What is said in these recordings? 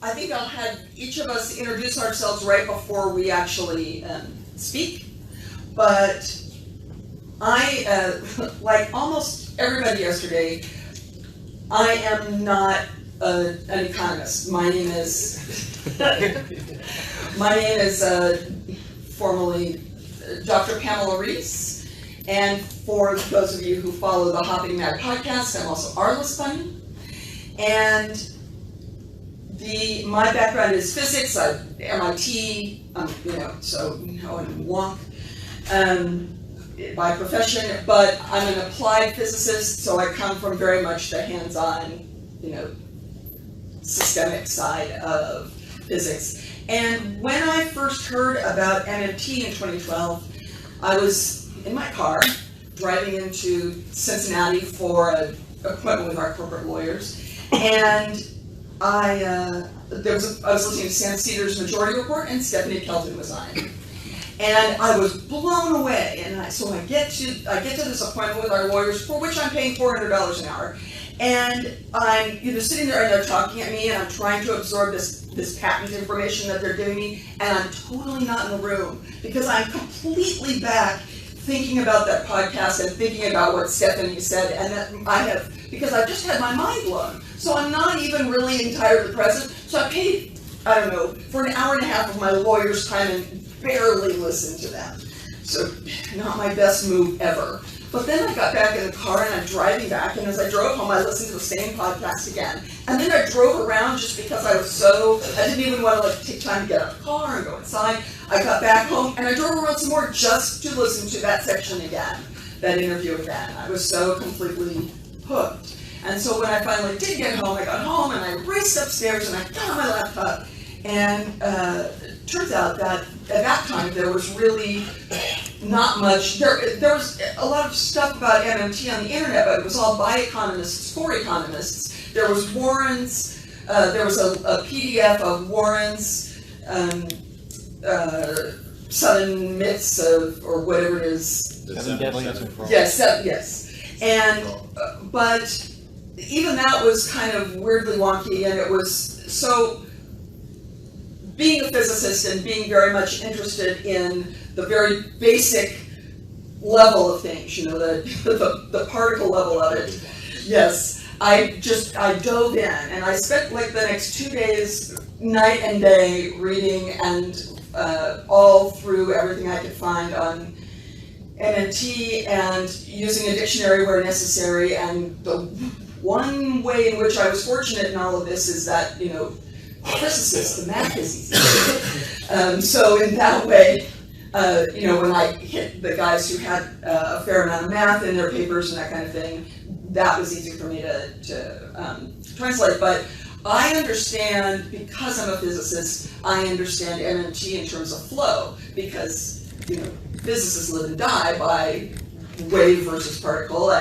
I think I'll have each of us introduce ourselves right before we actually speak. But I, like almost everybody yesterday, I am not an economist. My name is formally Dr. Pamela Rees, and for those of you who follow the Hopping Mad podcast, I'm also Arliss Bunny, and my background is physics. I'm MIT, I'm wonk by profession, but I'm an applied physicist, so I come from very much the hands-on, systemic side of physics. And when I first heard about MMT in 2012, I was in my car driving into Cincinnati for an appointment with our corporate lawyers, and I was listening to Sam Cedars' Majority Report, and Stephanie Kelton was on it, and I was blown away. And so I get to this appointment with our lawyers, for which I'm paying $400 an hour, and I'm sitting there and they're talking at me, and I'm trying to absorb this patent information that they're giving me, and I'm totally not in the room because I'm completely back thinking about that podcast and thinking about what Stephanie said, and that because I've just had my mind blown. So I'm not even really entirely present. So I paid, for an hour and a half of my lawyer's time and barely listened to them. So not my best move ever. But then I got back in the car and I'm driving back, and as I drove home, I listened to the same podcast again. And then I drove around just because I didn't even want to take time to get out of the car and go inside. I got back home and I drove around some more just to listen to that section again, that interview again. I was so completely hooked. And so when I finally did get home, I got home and I raced upstairs and I got my laptop. And it turns out that at that time there was really not much. There was a lot of stuff about MMT on the internet, but it was all by economists for economists. There was Warren's. There was a PDF of Warren's 7 myths or whatever it is. Yes. And but even that was kind of weirdly wonky, and it was so. Being a physicist and being very much interested in the very basic level of things, the particle level of it. Yes, I dove in, and I spent like the next 2 days, night and day, reading and all through everything I could find on MMT and using a dictionary where necessary. And the one way in which I was fortunate in all of this is that, physicists, the math is easy. So in that way, when I hit the guys who had a fair amount of math in their papers and that kind of thing, that was easy for me to translate. But I understand, because I'm a physicist, I understand MMT in terms of flow, because physicists live and die by wave versus particle,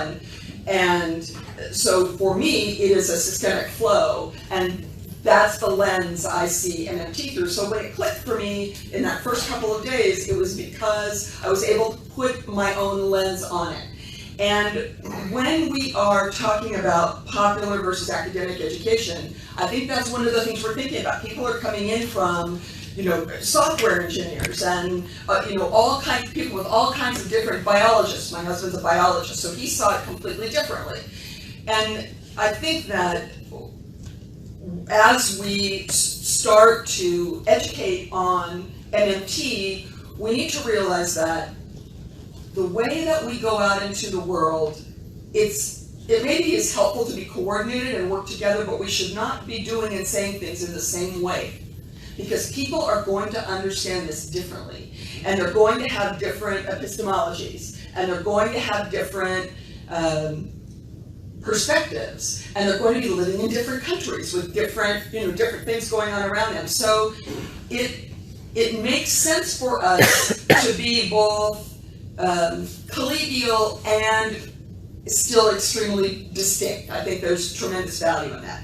and so for me it is a systemic flow, and that's the lens I see MMT through. So when it clicked for me in that first couple of days, it was because I was able to put my own lens on it. And when we are talking about popular versus academic education, I think that's one of the things we're thinking about. People are coming in from, software engineers and, all kinds of people with all kinds of different biologists. My husband's a biologist, so he saw it completely differently. And I think that as we start to educate on MMT, we need to realize that the way that we go out into the world, it maybe is helpful to be coordinated and work together, but we should not be doing and saying things in the same way, because people are going to understand this differently, and they're going to have different epistemologies, and they're going to have different perspectives, and they're going to be living in different countries with different things going on around them. So it makes sense for us to be both collegial and still extremely distinct. I think there's tremendous value in that.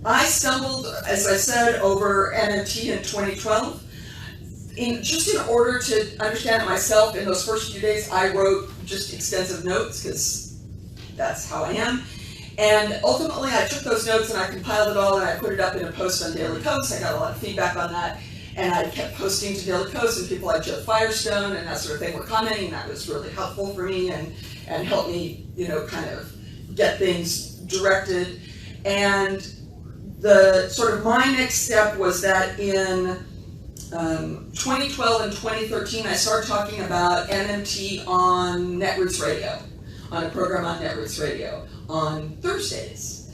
I stumbled, as I said, over MMT in 2012. In order to understand it myself, in those first few days, I wrote just extensive notes, because that's how I am. And ultimately, I took those notes and I compiled it all and I put it up in a post on Daily Kos. I got a lot of feedback on that. And I kept posting to Daily Kos, and people like Joe Firestone and that sort of thing were commenting. That was really helpful for me and helped me, kind of get things directed. And the sort of my next step was that in 2012 and 2013, I started talking about MMT on Netroots Radio, on a program on Netroots Radio on Thursdays.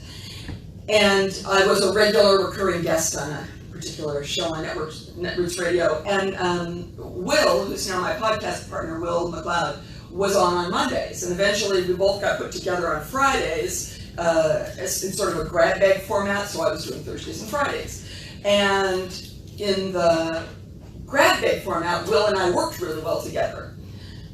And I was a regular recurring guest on a particular show on Netroots Radio. And Will, who's now my podcast partner, Will McLeod, was on Mondays. And eventually we both got put together on Fridays in sort of a grab bag format, so I was doing Thursdays and Fridays. And in the grab bag format, Will and I worked really well together.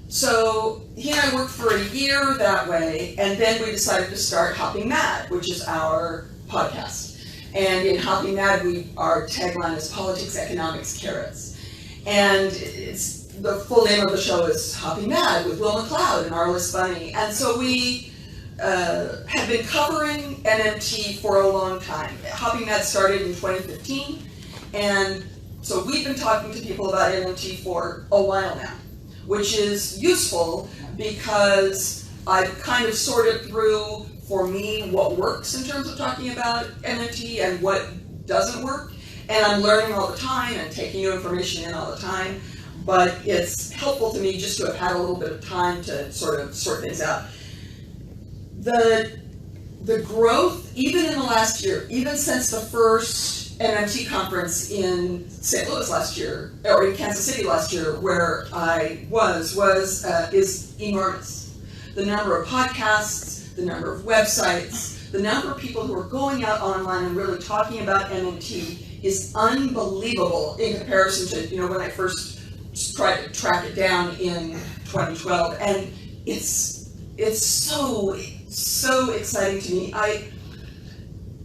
So he and I worked for a year that way, and then we decided to start Hopping Mad, which is our podcast. And in Hopping Mad, our tagline is Politics, Economics, Carrots. And the full name of the show is Hopping Mad with Will McLeod and Arliss Bunny. And so we have been covering MMT for a long time. Hopping Mad started in 2015, and so we've been talking to people about MMT for a while now, which is useful because I've kind of sorted through, for me, what works in terms of talking about MMT and what doesn't work. And I'm learning all the time and taking new information in all the time. But it's helpful to me just to have had a little bit of time to sort of sort things out. The growth, even in the last year, even since the first MMT conference in St. Louis last year, or in Kansas City last year, where I is enormous. The number of podcasts, the number of websites, the number of people who are going out online and really talking about MMT is unbelievable in comparison to when I first tried to track it down in 2012, and it's so exciting to me.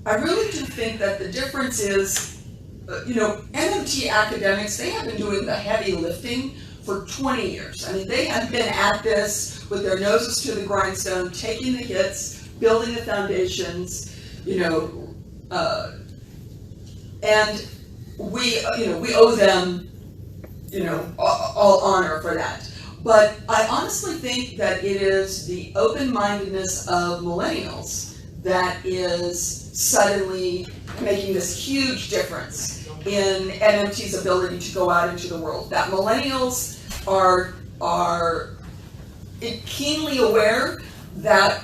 I really do think that the difference is, MMT academics, they have been doing the heavy lifting for 20 years. I mean, they have been at this with their noses to the grindstone, taking the hits, building the foundations, and we owe them, all honor for that. But I honestly think that it is the open-mindedness of millennials that is suddenly making this huge difference in MMT's ability to go out into the world. That millennials are keenly aware that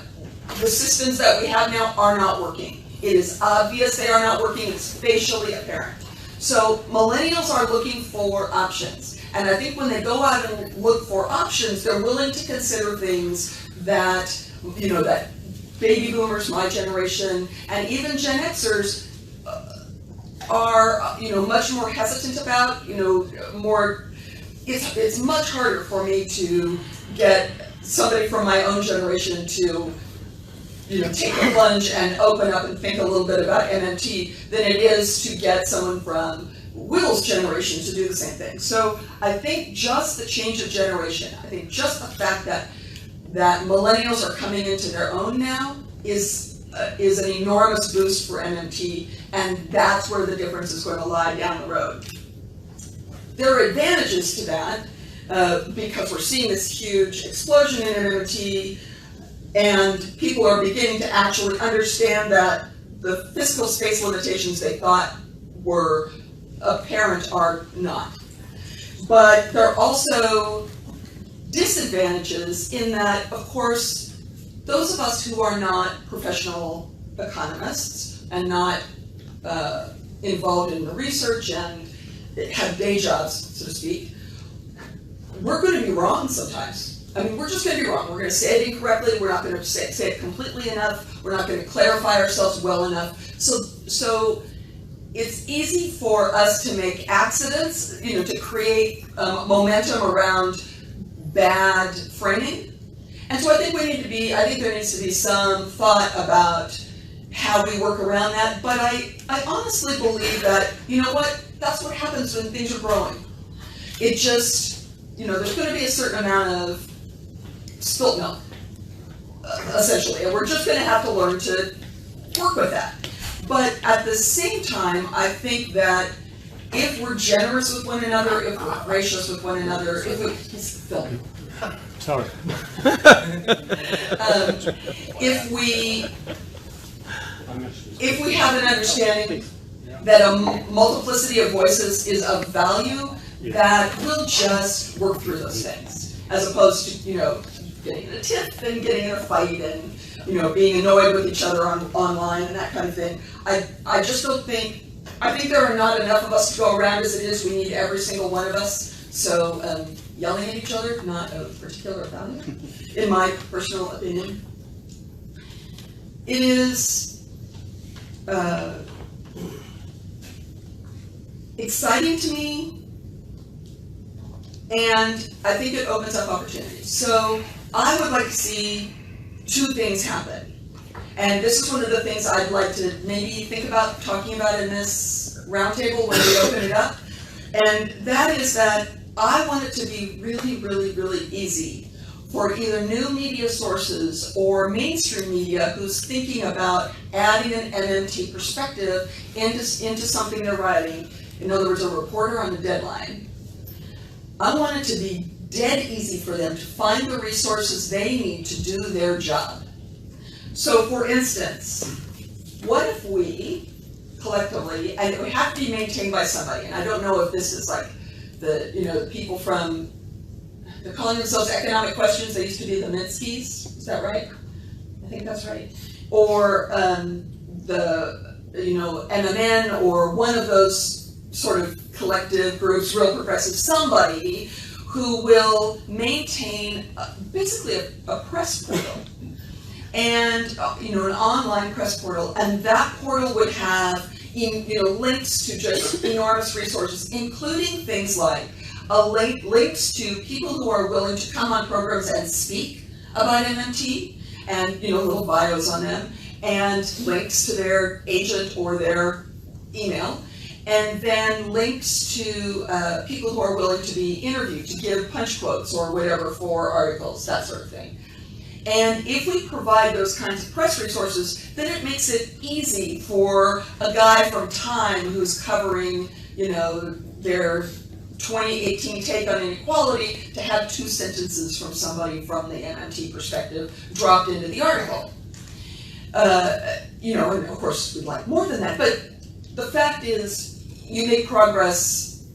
the systems that we have now are not working. It is obvious they are not working. It's facially apparent. So millennials are looking for options. And I think when they go out and look for options, they're willing to consider things that, that baby boomers, my generation, and even Gen Xers are, much more hesitant about, it's much harder for me to get somebody from my own generation to, take a plunge and open up and think a little bit about MMT than it is to get someone from Will's generation to do the same thing. So I think just the change of generation, I think just the fact that millennials are coming into their own now is an enormous boost for MMT, and that's where the difference is going to lie down the road. There are advantages to that because we're seeing this huge explosion in MMT, and people are beginning to actually understand that the physical space limitations they thought were apparent are not. But there are also disadvantages in that, of course, those of us who are not professional economists and not involved in the research and have day jobs, so to speak, we're going to be wrong sometimes. I mean, we're just going to be wrong. We're going to say it incorrectly. We're not going to say it completely enough. We're not going to clarify ourselves well enough. So it's easy for us to make accidents, to create momentum around bad framing. And so I think there needs to be some thought about how we work around that. But I honestly believe that, that's what happens when things are growing. It just, there's going to be a certain amount of spilt milk. essentially, and we're just going to have to learn to work with that. But at the same time, I think that if we're generous with one another, if we're gracious with one another, if we, sorry, if we have an understanding that a multiplicity of voices is of value, that we'll just work through those things, as opposed to, you know, getting in a tiff and getting in a fight and, you know, being annoyed with each other online and that kind of thing. I just don't think, I think there are not enough of us to go around as it is. We need every single one of us. So yelling at each other, not a particular value, in my personal opinion. It is exciting to me, and I think it opens up opportunities. So I would like to see two things happen. And this is one of the things I'd like to maybe think about talking about in this roundtable when we open it up. And that is that I want it to be really, really, really easy for either new media sources or mainstream media who's thinking about adding an MMT perspective into something they're writing. In other words, a reporter on a deadline. I want it to be dead easy for them to find the resources they need to do their job. So for instance, what if we collectively, and it would have to be maintained by somebody, and I don't know if this is like the, you know, the people from, they're calling themselves Economic Questions, they used to be the Minskys, is that right? I think that's right. Or the, you know, MMN, or one of those sort of collective groups, real progressive, somebody who will maintain basically a press portal. And you know, an online press portal, and that portal would have, you know, links to just enormous resources, including things like links to people who are willing to come on programs and speak about MMT, and, you know, little bios on them, and links to their agent or their email, and then links to people who are willing to be interviewed, to give punch quotes or whatever for articles, that sort of thing. And if we provide those kinds of press resources, then it makes it easy for a guy from Time who's covering, you know, their 2018 take on inequality to have 2 sentences from somebody from the MMT perspective dropped into the article. You know, and of course we'd like more than that, but the fact is you make progress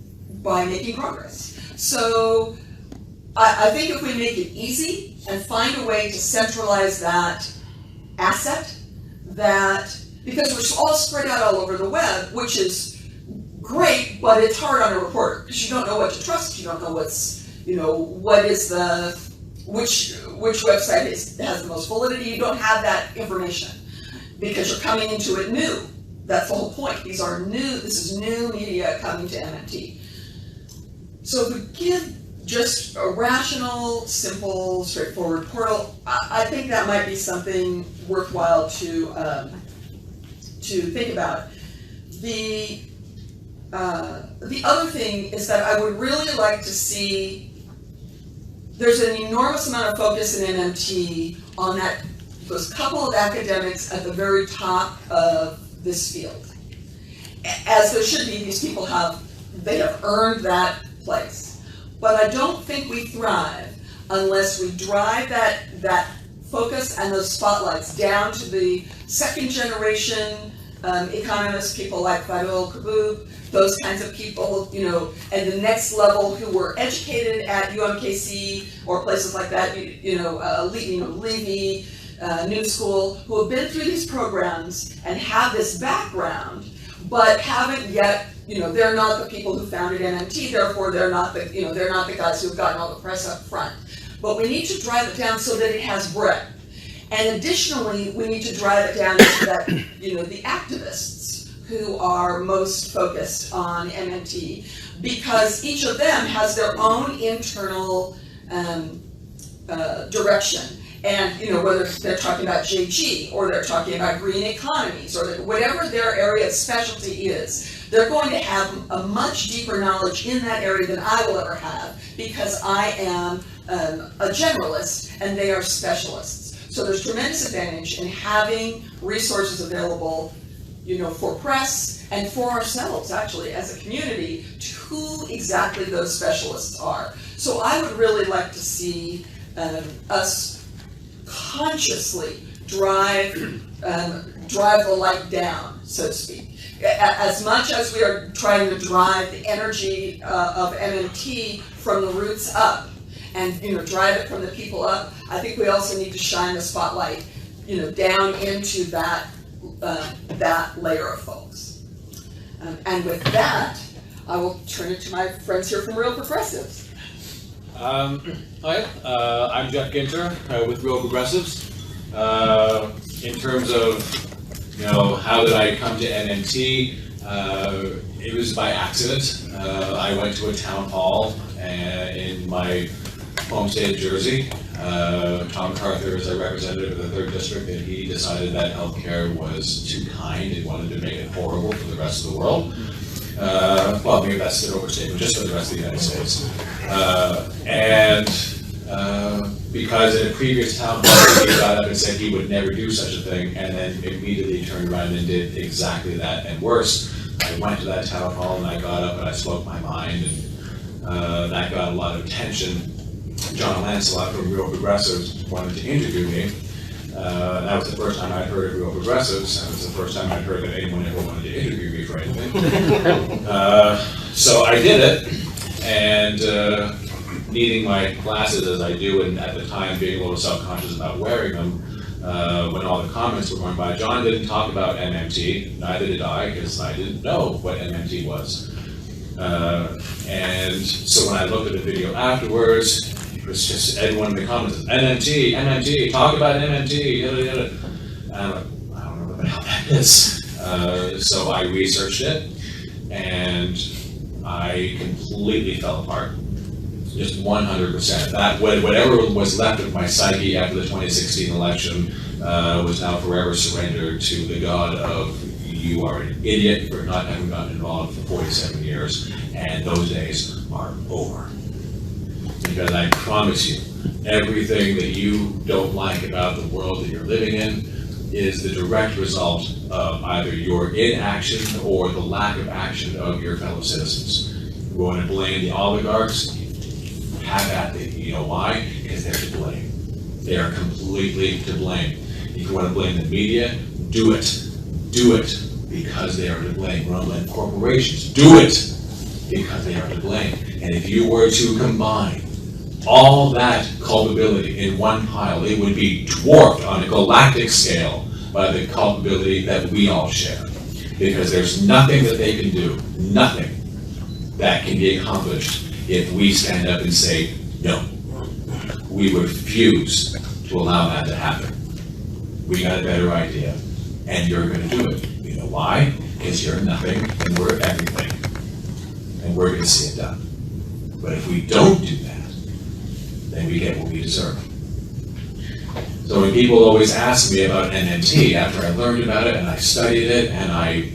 by making progress. So I think if we make it easy and find a way to centralize that asset, that, because we're all spread out all over the web, which is great, but it's hard on a reporter, because you don't know what to trust, you don't know what's, you know, what is the, which website has the most validity, you don't have that information, because you're coming into it new. That's the whole point. These are new, this is new media coming to MMT. So if we give just a rational, simple, straightforward portal, I think that might be something worthwhile to think about. The other thing is that I would really like to see, there's an enormous amount of focus in MMT on those couple of academics at the very top of this field. As there should be, these people they have earned that place. But I don't think we thrive unless we drive that focus and those spotlights down to the second generation economists, people like Fadul Kaboub, those kinds of people, you know, and the next level who were educated at UMKC or places like that, Levy, New School, who have been through these programs and have this background, but haven't yet, you know, they're not the people who founded MMT, therefore they're not the, you know, they're not the guys who've gotten all the press up front. But we need to drive it down so that it has breadth. And additionally, we need to drive it down to that, you know, the activists who are most focused on MMT, because each of them has their own internal direction. And, you know, whether they're talking about JG, or they're talking about green economies, or whatever their area of specialty is, they're going to have a much deeper knowledge in that area than I will ever have, because I am a generalist and they are specialists. So there's tremendous advantage in having resources available, for press and for ourselves, actually, as a community, to who exactly those specialists are. So I would really like to see us consciously drive the light down, so to speak. As much as we are trying to drive the energy of MMT from the roots up, and drive it from the people up, I think we also need to shine the spotlight, down into that layer of folks. And with that, I will turn it to my friends here from Real Progressives. Hi, I'm Geoff Ginter with Real Progressives. In terms of, how did I come to MMT? It was by accident. I went to a town hall in my home state of Jersey. Tom MacArthur is a representative of the 3rd District, and he decided that healthcare was too kind and wanted to make it horrible for the rest of the world. Well, maybe that's an overstatement, just for the rest of the United States. Because in a previous town hall, he got up and said he would never do such a thing, and then immediately turned around and did exactly that, and worse. I went to that town hall and I got up and I spoke my mind, and that got a lot of attention. John Lancelot from Real Progressives wanted to interview me. That was the first time I'd heard of Real Progressives, and it was the first time I'd heard that anyone ever wanted to interview me for anything. So I did it, and needing my glasses as I do, and at the time being a little self-conscious about wearing them, when all the comments were going by, John didn't talk about MMT, neither did I, because I didn't know what MMT was. And so when I looked at the video afterwards, it was just everyone in the comments, MMT, talk about MMT, yada, yada. And I'm like, I don't know what the hell that is. So I researched it, and I completely fell apart. Just 100%. That whatever was left of my psyche after the 2016 election was now forever surrendered to the god of, you are an idiot for not having gotten involved for 47 years, and those days are over. Because I promise you, everything that you don't like about the world that you're living in is the direct result of either your inaction or the lack of action of your fellow citizens. We want to blame the oligarchs, have at it. You know why? Because they're to blame. They are completely to blame. If you want to blame the media, do it. Do it because they are to blame. Run corporations, do it because they are to blame. And if you were to combine all that culpability in one pile, it would be dwarfed on a galactic scale by the culpability that we all share. Because there's nothing that they can do, nothing that can be accomplished if we stand up and say, no, we refuse to allow that to happen. We got a better idea, and you're going to do it. You know why? Because you're nothing, and we're everything. And we're going to see it done. But if we don't do that, then we get what we deserve. So when people always ask me about MMT, after I learned about it, and I studied it, and I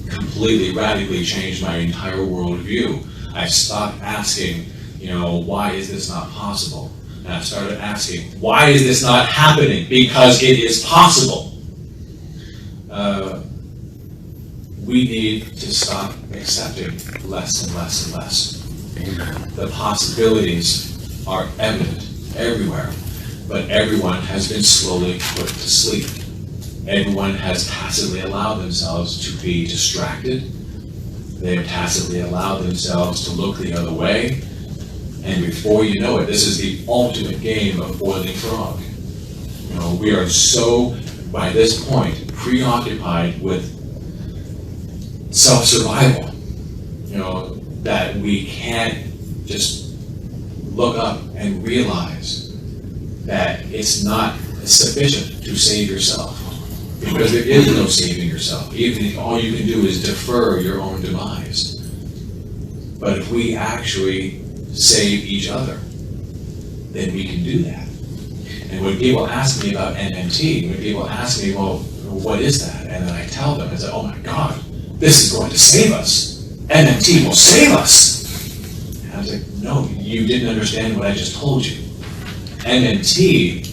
completely, radically changed my entire worldview, I stopped asking, why is this not possible? And I started asking, why is this not happening? Because it is possible. We need to stop accepting less and less and less. Amen. The possibilities are evident everywhere, but everyone has been slowly put to sleep. Everyone has tacitly allowed themselves to be distracted. They have tacitly allowed themselves to look the other way. And before you know it, this is the ultimate game of boiling frog. We are so, by this point, preoccupied with self-survival, that we can't just look up and realize that it's not sufficient to save yourself. Because there is no saving yourself, even if all you can do is defer your own demise. But if we actually save each other, then we can do that. And when people ask me about MMT, when people ask me, well, what is that? And then I tell them, I say, oh my God, this is going to save us. MMT will save us. And I was like, no, you didn't understand what I just told you. MMT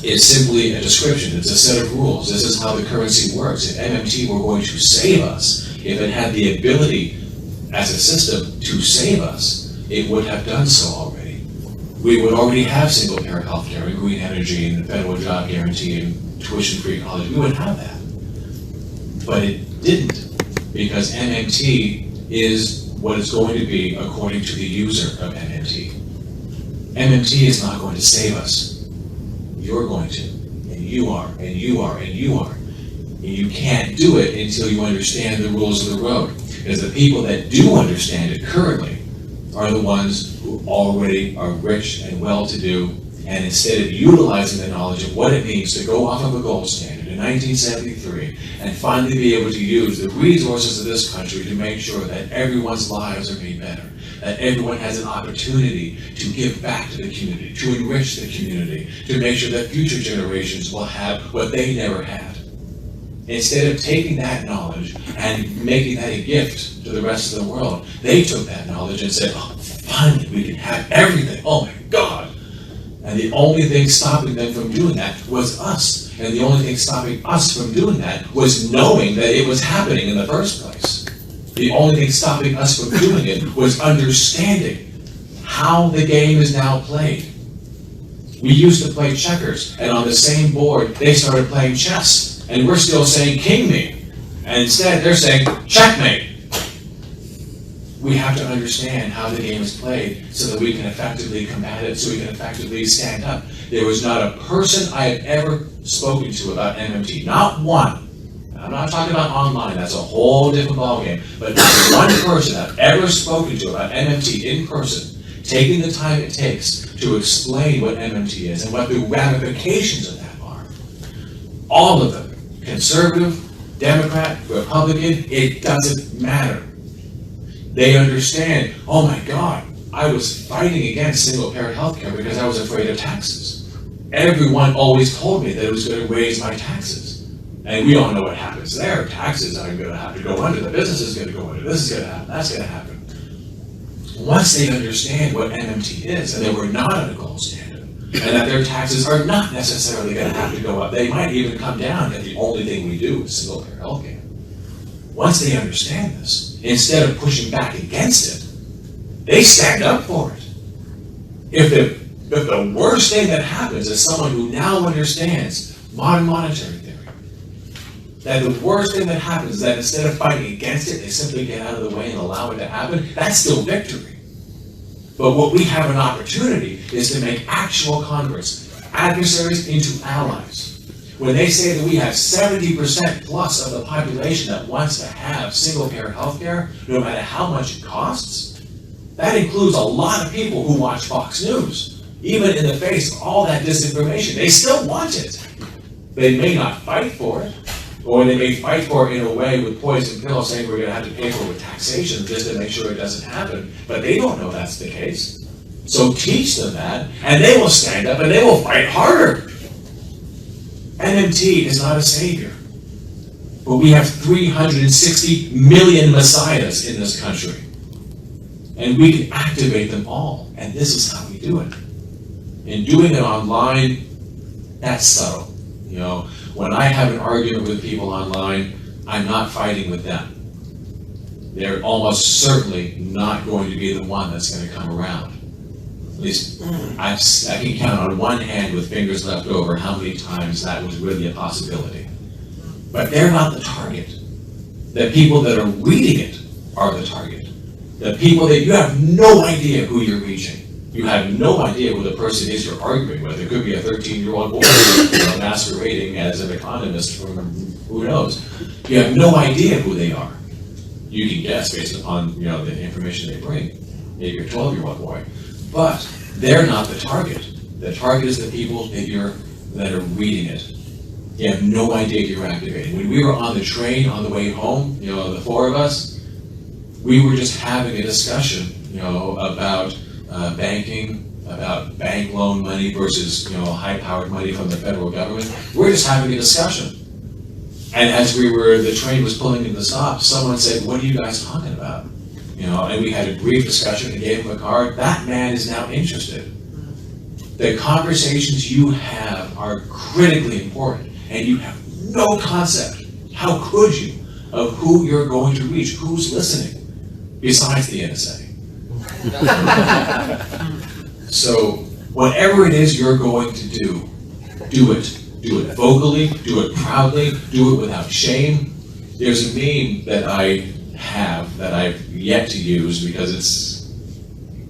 It's simply a description. It's a set of rules. This is how the currency works. If MMT were going to save us, if it had the ability as a system to save us, it would have done so already. We would already have single-payer healthcare and green energy and federal job guarantee and tuition-free college. We would have that. But it didn't, because MMT is what it's going to be according to the user of MMT. MMT is not going to save us. You're going to, and you are, and you are, and you are. And you can't do it until you understand the rules of the road. Because the people that do understand it currently are the ones who already are rich and well-to-do, and instead of utilizing the knowledge of what it means to go off of a gold standard in 1973 and finally be able to use the resources of this country to make sure that everyone's lives are made better, that everyone has an opportunity to give back to the community, to enrich the community, to make sure that future generations will have what they never had. Instead of taking that knowledge and making that a gift to the rest of the world, they took that knowledge and said, oh, finally, we can have everything. Oh my God. And the only thing stopping them from doing that was us. And the only thing stopping us from doing that was knowing that it was happening in the first place. The only thing stopping us from doing it was understanding how the game is now played. We used to play checkers, and on the same board, they started playing chess. And we're still saying king me. And instead, they're saying checkmate. We have to understand how the game is played so that we can effectively combat it, so we can effectively stand up. There was not a person I have ever spoken to about MMT, not one. I'm not talking about online, that's a whole different ballgame, but not one person I've ever spoken to about MMT in person, taking the time it takes to explain what MMT is and what the ramifications of that are. All of them, conservative, Democrat, Republican, it doesn't matter. They understand, oh my God, I was fighting against single-payer healthcare because I was afraid of taxes. Everyone always told me that it was going to raise my taxes. And we all know what happens there. Taxes are going to have to go under, the business is going to go under, this is going to happen, that's going to happen. Once they understand what MMT is, and that we're not at a gold standard, and that their taxes are not necessarily going to have to go up, they might even come down, and the only thing we do is single-payer healthcare. Once they understand this, instead of pushing back against it, they stand up for it. If the worst thing that happens is someone who now understands modern monetary theory, that the worst thing that happens is that instead of fighting against it, they simply get out of the way and allow it to happen, that's still victory. But what we have an opportunity is to make actual converts, adversaries into allies. When they say that we have 70% plus of the population that wants to have single-payer healthcare, no matter how much it costs, that includes a lot of people who watch Fox News. Even in the face of all that disinformation, they still want it. They may not fight for it, or they may fight for it in a way with poison pills saying we're going to have to pay for it with taxation just to make sure it doesn't happen, but they don't know that's the case. So teach them that, and they will stand up and they will fight harder. MMT is not a savior, but we have 360 million messiahs in this country, and we can activate them all, and this is how we do it. And doing it online, that's subtle. You know, when I have an argument with people online, I'm not fighting with them. They're almost certainly not going to be the one that's going to come around. At least I can count on one hand with fingers left over how many times that was really a possibility. But they're not the target. The people that are reading it are the target. The people that you have no idea who you're reaching. You have no idea who the person is you're arguing with. It could be a 13-year-old boy masquerading as an economist from who knows. You have no idea who they are. You can guess based upon the information they bring. Maybe a 12-year-old boy. But they're not the target. The target is the people that are reading it. You have no idea you're activating. When we were on the train on the way home, the four of us, we were just having a discussion, about banking, about bank loan money versus, high-powered money from the federal government. We're just having a discussion. And as the train was pulling into the stop, someone said, "What are you guys talking about?" And we had a brief discussion and gave him a card. That man is now interested. The conversations you have are critically important, and you have no concept, how could you, of who you're going to reach, who's listening, besides the NSA. So whatever it is you're going to do, do it. Do it vocally, do it proudly, do it without shame. There's a meme that I have that I've yet to use because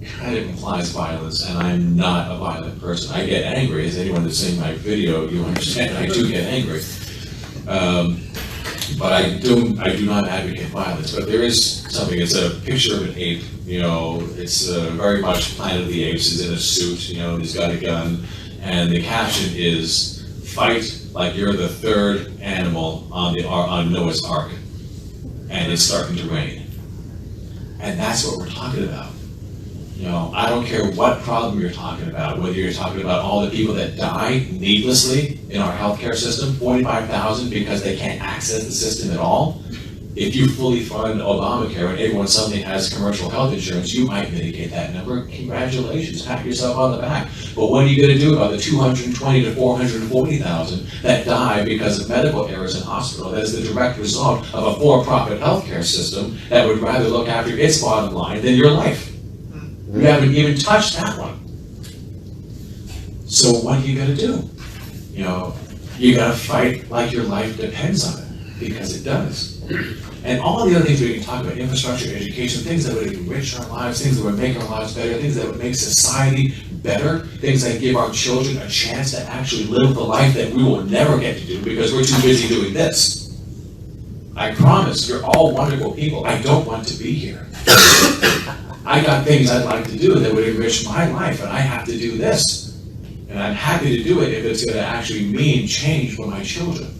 it kind of implies violence, and I'm not a violent person. I get angry, as anyone that's seen my video, you understand, I do get angry. But I do not advocate violence. But there is something, it's a picture of an ape, it's very much Planet of the Apes. He's in a suit, and he's got a gun, and the caption is, "Fight like you're the third animal on Noah's Ark, and it's starting to rain." And that's what we're talking about. I don't care what problem you're talking about, whether you're talking about all the people that die needlessly in our healthcare system, 45,000 because they can't access the system at all. If you fully fund Obamacare and everyone suddenly has commercial health insurance, you might mitigate that number. Congratulations, pat yourself on the back. But what are you going to do about the 220 to 440,000 that die because of medical errors in hospital? That is the direct result of a for-profit healthcare system that would rather look after its bottom line than your life. You haven't even touched that one. So what are you going to do? You got to fight like your life depends on it, because it does. And all the other things we can talk about, infrastructure, education, things that would enrich our lives, things that would make our lives better, things that would make society better, things that give our children a chance to actually live the life that we will never get to do because we're too busy doing this. I promise, you're all wonderful people. I don't want to be here. I got things I'd like to do that would enrich my life, and I have to do this. And I'm happy to do it if it's going to actually mean change for my children.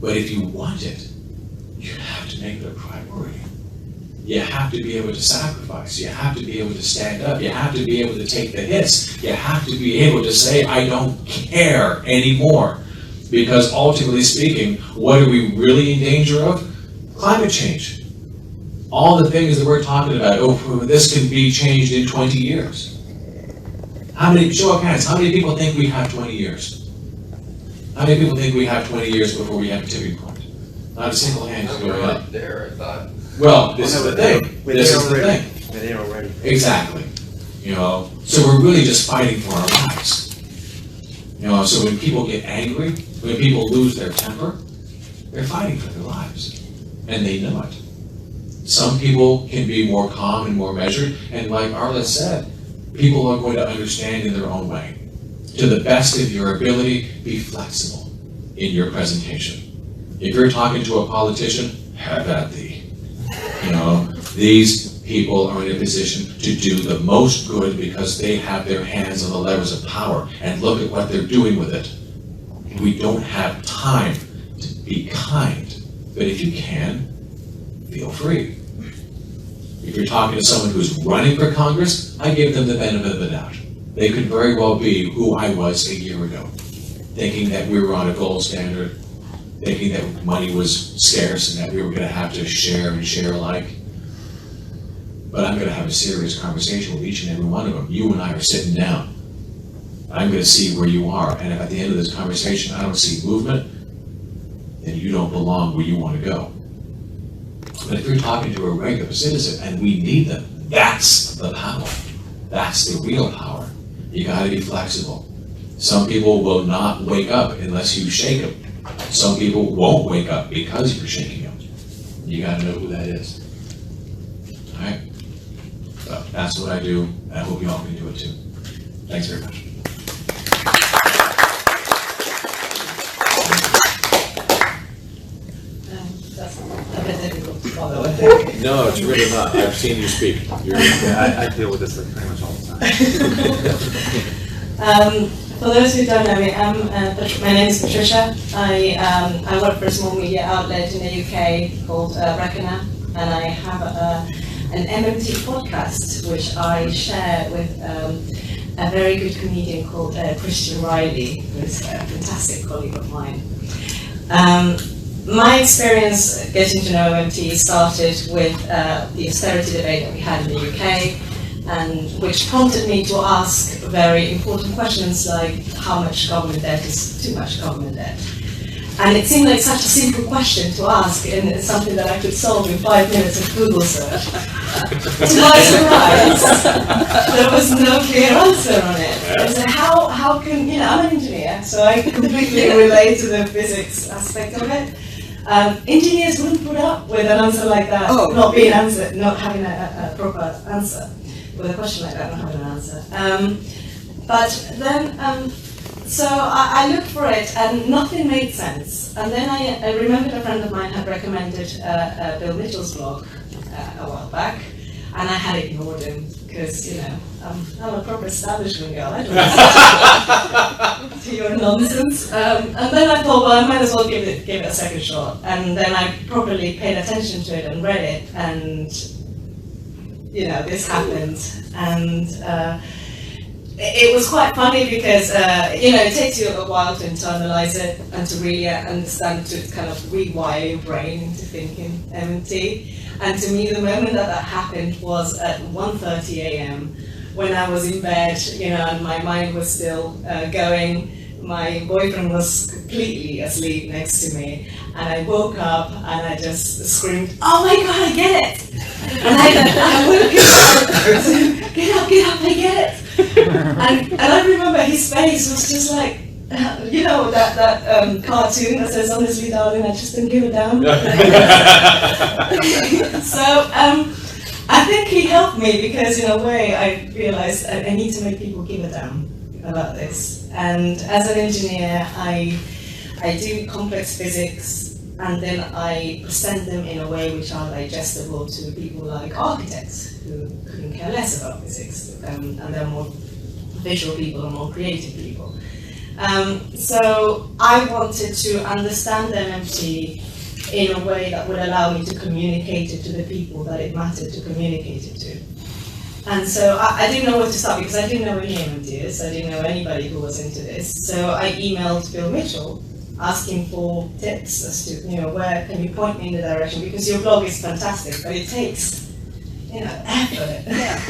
But if you want it, you have to make it a priority. You have to be able to sacrifice. You have to be able to stand up. You have to be able to take the hits. You have to be able to say, I don't care anymore. Because ultimately speaking, what are we really in danger of? Climate change. All the things that we're talking about, this can be changed in 20 years. Show of hands, how many people think we have 20 years? How many people think we have 20 years before we have a tipping point? Not a single hand is going up. There, I thought. Well, this is the thing. This is the thing. We're there already. Exactly. So we're really just fighting for our lives. So when people get angry, when people lose their temper, they're fighting for their lives. And they know it. Some people can be more calm and more measured, and like Arliss said, people are going to understand in their own way. To the best of your ability, be flexible in your presentation. If you're talking to a politician, have at thee. These people are in a position to do the most good because they have their hands on the levers of power, and look at what they're doing with it. We don't have time to be kind, but if you can, feel free. If you're talking to someone who's running for Congress, I give them the benefit of the doubt. They could very well be who I was a year ago, thinking that we were on a gold standard, thinking that money was scarce and that we were going to have to share and share alike. But I'm going to have a serious conversation with each and every one of them. You and I are sitting down. I'm going to see where you are, and if at the end of this conversation I don't see movement, then you don't belong where you want to go. But if you're talking to a regular citizen and we need them, that's the power. That's the real power. You got to be flexible. Some people will not wake up unless you shake them. Some people won't wake up because you're shaking them. You got to know who that is. All right? So that's what I do. I hope you all can do it too. Thanks very much. No, it's really not. I've seen you speak. I deal with this pretty much all the time. For those who don't know me, my name is Patricia. I work for a small media outlet in the UK called REKNR, and I have an MMT podcast which I share with a very good comedian called Christian Riley, who is a fantastic colleague of mine. My experience getting to know MMT started with the austerity debate that we had in the UK, and which prompted me to ask very important questions like how much government debt is too much government debt. And it seemed like such a simple question to ask, and it's something that I could solve in 5 minutes of Google search. To my surprise, there was no clear answer on it. I said, how can, I'm an engineer, so I completely relate to the physics aspect of it. Engineers wouldn't put up with an answer like that, not being answered, not having a proper answer. With a question like that, not having an answer. But then, so I looked for it and nothing made sense. And then I remembered a friend of mine had recommended Bill Mitchell's blog a while back, and I had ignored him because, I'm a proper establishment girl. I don't listen to your nonsense. And then I thought, well, I might as well give it a second shot. And then I properly paid attention to it and read it, and this happened. And it was quite funny because, it takes you a while to internalize it and to really understand, to kind of rewire your brain into thinking MMT. And to me, the moment that happened was at 1:30 a.m. when I was in bed, and my mind was still going. My boyfriend was completely asleep next to me, and I woke up and I just screamed, "Oh my God, I get it!" And I woke him up. I said, "Get up, I get it!" And I remember his face was just like, that cartoon that says, "Honestly, darling, I just don't give a damn." So I think he helped me because, in a way, I realized I need to make people give a damn about this. And as an engineer, I do complex physics, and then I present them in a way which are digestible to people like architects who couldn't care less about physics, and they're more visual people or more creative people. So I wanted to understand MMT in a way that would allow me to communicate it to the people that it mattered to communicate it to. And so I didn't know where to start because I didn't know any MMTers, I didn't know anybody who was into this. So I emailed Bill Mitchell asking for tips as to, where can you point me in the direction, because your blog is fantastic, but it takes, effort. Yeah.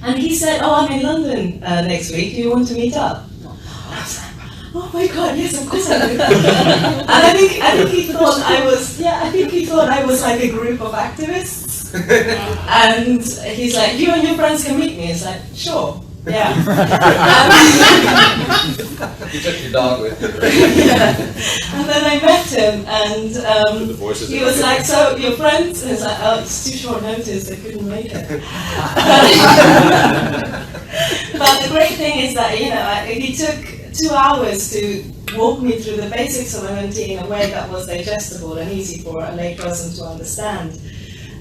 And he said, "Oh, I'm in London next week. Do you want to meet up?" I was like, "Oh my God, yes, of course I do." And I think he thought I was like a group of activists. And he's like, "You and your friends can meet me." It's like, "Sure, yeah." You took your dog with you. Yeah. And then I met him, and he was like, "So your friends?" And it's like, "Oh, it's too short notice. They couldn't make it." But the great thing is that he took 2 hours to walk me through the basics of MMT in a way that was digestible and easy for a lay person to understand.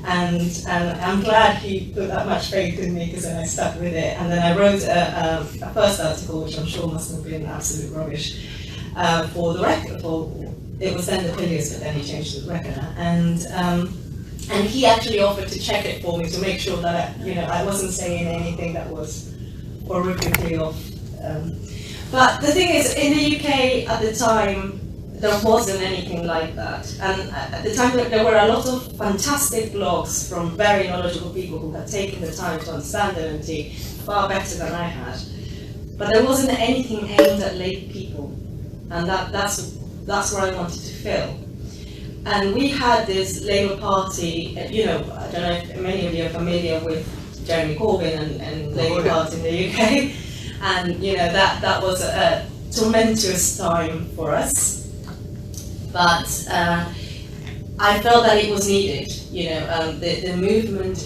And I'm glad he put that much faith in me, because then I stuck with it. And then I wrote a first article, which I'm sure must have been absolute rubbish, for the REKNR. It was then the Panelists, but then he changed to the REKNR. And he actually offered to check it for me to make sure that I wasn't saying anything that was horrifically off. But the thing is, in the UK at the time, there wasn't anything like that. And at the time, there were a lot of fantastic blogs from very knowledgeable people who had taken the time to understand MMT far better than I had. But there wasn't anything aimed at lay people. And that's where I wanted to fill. And we had this Labour Party, I don't know if many of you are familiar with Jeremy Corbyn and Labour Party in the UK. And that was a tumultuous time for us. But I felt that it was needed. The movement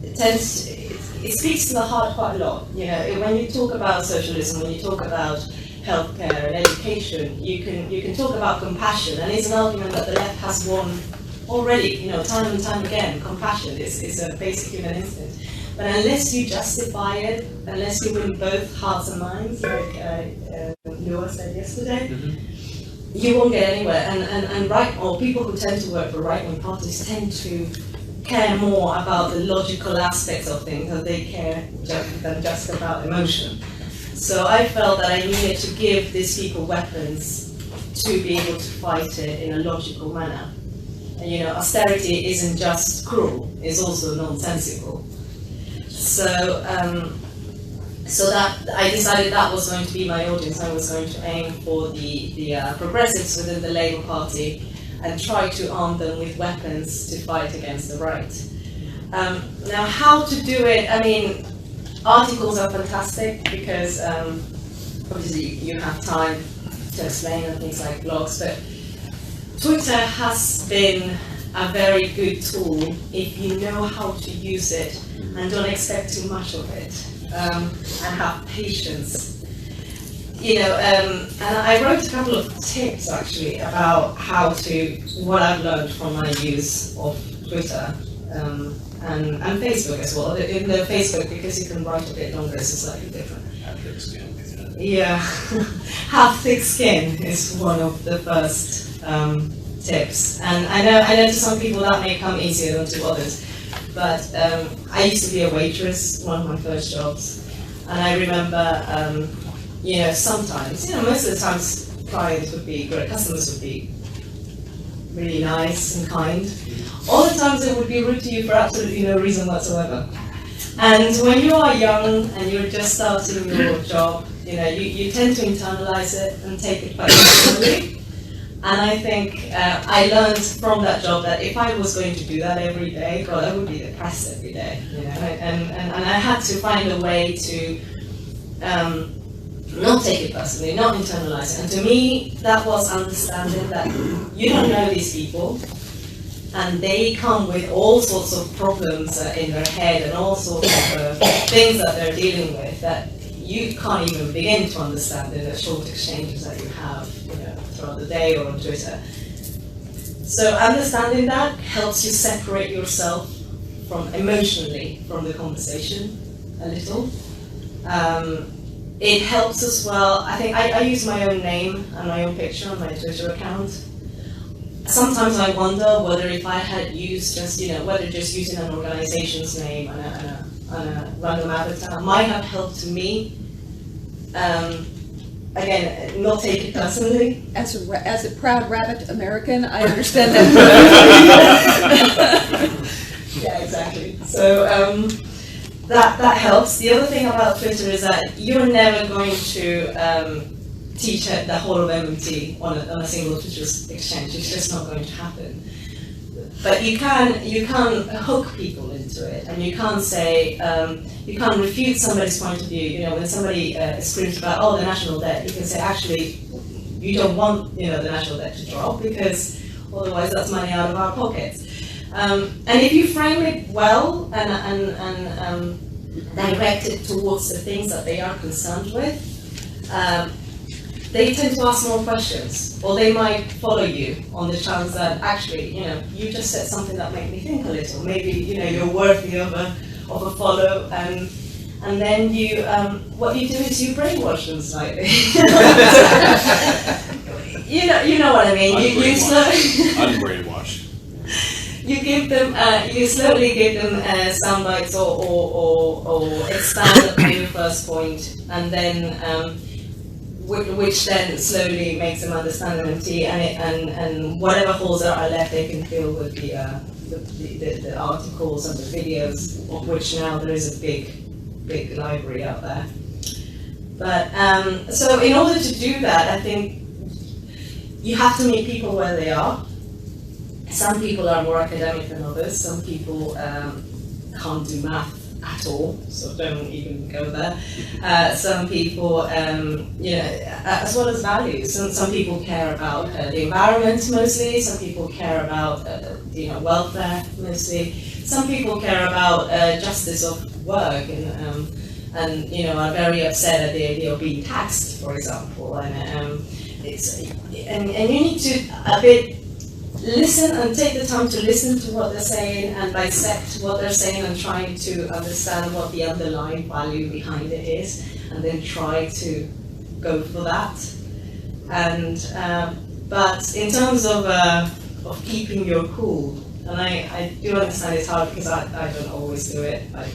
it speaks to the heart quite a lot. When you talk about socialism, when you talk about healthcare and education, you can talk about compassion, and it's an argument that the left has won already. Time and time again. Compassion is a basic human instinct. But unless you justify it, unless you win both hearts and minds, like Noah said yesterday. Mm-hmm. You won't get anywhere, and people who tend to work for right-wing parties tend to care more about the logical aspects of things than they care than just about emotion. So I felt that I needed to give these people weapons to be able to fight it in a logical manner. And, austerity isn't just cruel; it's also nonsensical. So that I decided that was going to be my audience. I was going to aim for the progressives within the Labour Party and try to arm them with weapons to fight against the right. Now, how to do it? I mean, articles are fantastic because obviously you have time to explain and things like blogs, but Twitter has been a very good tool if you know how to use it and don't expect too much of it. And have patience. And I wrote a couple of tips actually about what I've learned from my use of Twitter and Facebook as well. In the Facebook, because you can write a bit longer, it's slightly different. Have thick skin. Yeah, have thick skin is one of the first tips. And I know to some people that may come easier than to others. But I used to be a waitress, one of my first jobs, and I remember, sometimes, most of the times clients would be great, customers would be really nice and kind. All the times they would be rude to you for absolutely no reason whatsoever. And when you are young and you're just starting your job, you tend to internalize it and take it quite personally. And I think I learned from that job that if I was going to do that every day, God, I would be depressed every day. And I had to find a way to not take it personally, not internalize it. And to me, that was understanding that you don't know these people, and they come with all sorts of problems in their head and all sorts of things that they're dealing with that you can't even begin to understand in the short exchanges that you have, throughout the day or on Twitter. So understanding that helps you separate yourself emotionally from the conversation a little. It helps as well. I think I use my own name and my own picture on my Twitter account. Sometimes I wonder whether if I had used whether just using an organization's name and a random avatar might have helped me. Again, not take it personally. As a proud rabbit American, I understand that. Yeah, exactly. So that helps. The other thing about Twitter is that you're never going to teach the whole of MMT on a single Twitter exchange. It's just not going to happen. But you can hook people into it, and you can't say you can't refute somebody's point of view. When somebody screams about the national debt, you can say actually you don't want the national debt to drop because otherwise that's money out of our pockets. And if you frame it well and direct it towards the things that they are concerned with, they tend to ask more questions, or they might follow you on the chance that actually, you just said something that made me think a little. Maybe, you're worthy of a follow, and then you, what you do is you brainwash them slightly. you know what I mean. You slowly Unbrainwashed. you give them, you slowly give them sound bites or expand upon your first point, and then. Which then slowly makes them understand MMT, and whatever holes that are left, they can fill with the articles and the videos, of which now there is a big library out there. But so in order to do that, I think you have to meet people where they are. Some people are more academic than others. Some people can't do math at all, so don't even go there. Some people, as well as values. Some people care about the environment mostly. Some people care about welfare mostly. Some people care about justice of work and are very upset at the idea of being taxed, for example. And you need to listen and take the time to listen to what they're saying and dissect what they're saying and trying to understand what the underlying value behind it is, and then try to go for that. And but in terms of keeping your cool, and I do understand it's hard because I don't always do it. I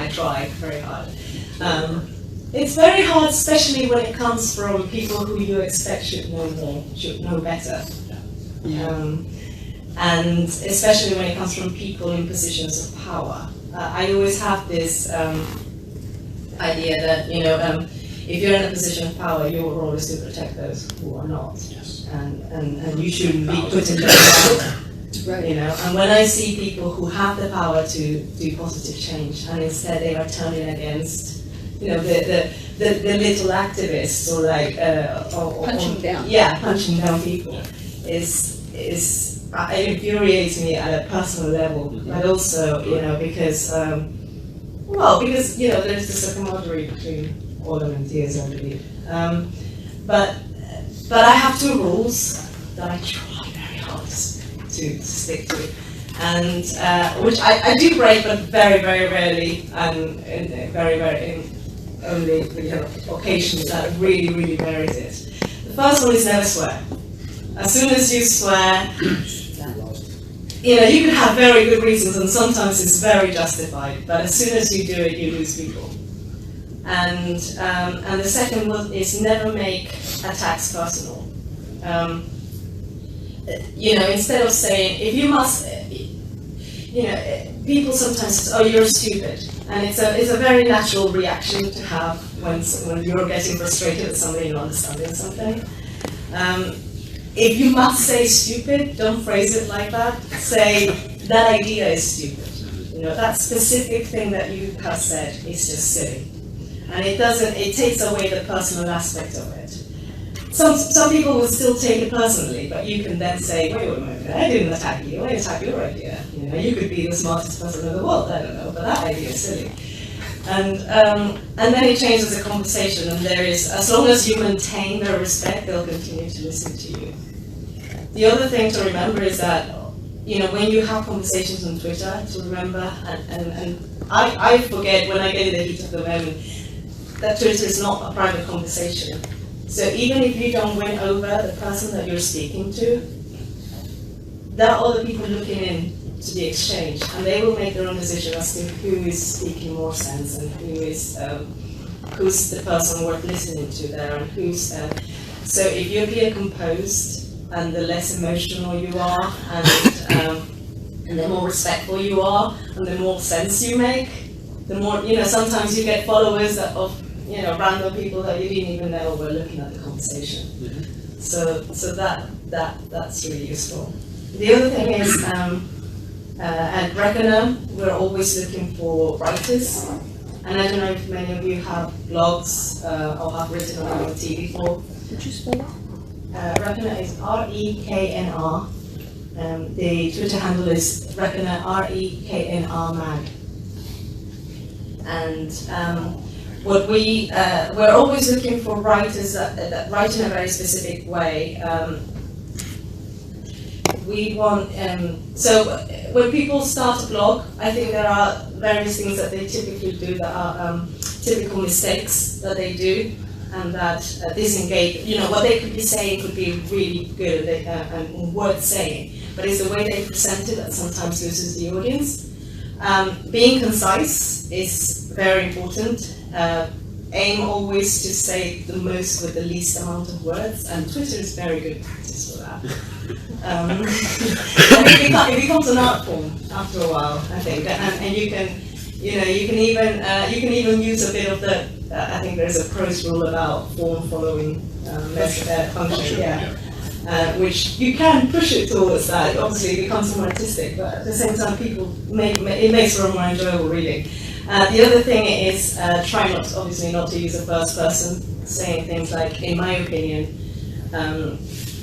try very hard. It's very hard, especially when it comes from people who you expect should know more, should know better. And especially when it comes from people in positions of power. I always have this idea that, if you're in a position of power, your role is to protect those who are not. Yes. And you shouldn't be put in that Right. And when I see people who have the power to do positive change, and instead they are turning against, the little activists or like Punching down. Yeah, punching down people is it infuriates me at a personal level, but also because there's this camaraderie between all MMTs, I believe. But I have two rules that I try very hard to stick to, and which I do break, but very, very rarely, and only occasions that really, really merit it. The first one is never swear. As soon as you swear, you can have very good reasons, and sometimes it's very justified. But as soon as you do it, you lose people. And the second one is never make attacks personal. Instead of saying, if you must, people sometimes say, oh, you're stupid. And it's a very natural reaction to have when you're getting frustrated at somebody and not understanding something. If you must say stupid, don't phrase it like that. Say, that idea is stupid. That specific thing that you have said is just silly. And it takes away the personal aspect of it. Some people will still take it personally, but you can then say, wait a minute, I didn't attack you, I attacked your idea. You could be the smartest person in the world, I don't know, but that idea is silly. And then it changes the conversation, and as long as you maintain their respect, they'll continue to listen to you. The other thing to remember is that, when you have conversations on Twitter, to remember, and I forget when I get in the heat of the moment, that Twitter is not a private conversation. So even if you don't win over the person that you're speaking to, there are other people looking in to the exchange, and they will make their own decision as to who is speaking more sense and who's the person worth listening to there, and who's. So if you're being composed, and the less emotional you are, and the more respectful you are, and the more sense you make, the more sometimes you get followers of random people that you didn't even know were looking at the conversation. Mm-hmm. So that's really useful. The other thing is at REKNR we're always looking for writers, and I don't know if many of you have blogs or have written on MMT before. Could you spell it? REKNR is REKNR. The Twitter handle is REKNR, REKNR mag. And we're always looking for writers that write in a very specific way. We want, so when people start a blog, I think there are various things that they typically do that are typical mistakes that they do, and that disengage, what they could be saying could be really good and worth saying, but it's the way they present it that sometimes loses the audience. Being concise is very important. Aim always to say the most with the least amount of words, and Twitter is very good practice for that. And it becomes an art form after a while, I think, and you can even use a bit of the. I think there's a prose rule about form following function, which you can push it towards that. Obviously, it becomes more artistic, but at the same time, it makes for a more enjoyable reading. The other thing is try not to use a first person, saying things like, in my opinion.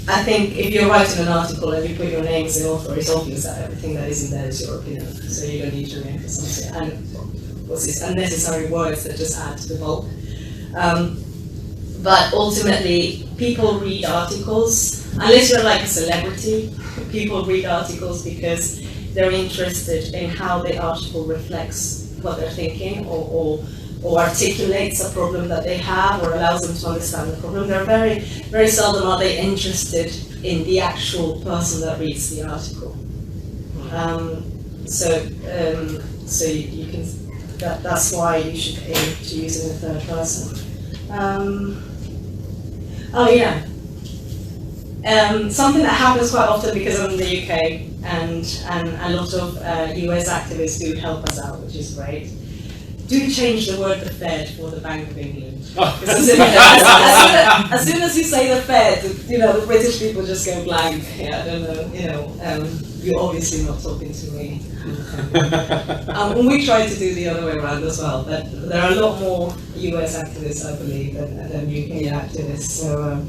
I think if you're writing an article and you put your name as the author, it's obvious that everything that is in there is your opinion, so you don't need to re-emphasize it. And what's this unnecessary words that just add to the bulk. But ultimately, people read articles, unless you're like a celebrity, people read articles because they're interested in how the article reflects what they're thinking, or articulates a problem that they have, or allows them to understand the problem. They're very, very seldom are they interested in the actual person that reads the article. So you can. That's why you should aim to use it in the third person. Something that happens quite often because I'm in the UK and a lot of US activists do help us out, which is great. Do change the word the Fed for the Bank of England. Because as soon as you say the Fed, the British people just go blank. Yeah, I don't know, you're obviously not talking to me. And we try to do the other way around as well, but there are a lot more US activists, I believe, than UK activists, so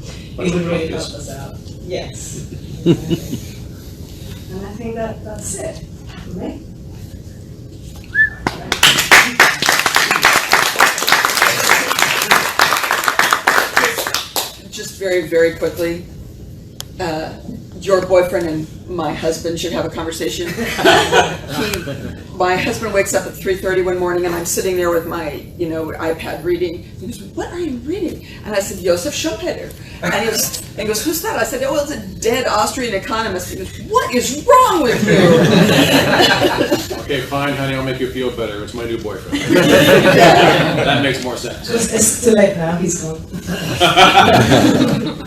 it would really help us out. Yes. And I think that's it for me. Just very, very quickly, your boyfriend and my husband should have a conversation. My husband wakes up at 3:30 one morning and I'm sitting there with my, iPad reading. He goes, "What are you reading?" And I said, "Josef Schumpeter." And he goes, "Who's that?" I said, "Oh, well, it's a dead Austrian economist." He goes, "What is wrong with you?" Okay, fine, honey, I'll make you feel better. It's my new boyfriend. That makes more sense. It's too late now, he's gone.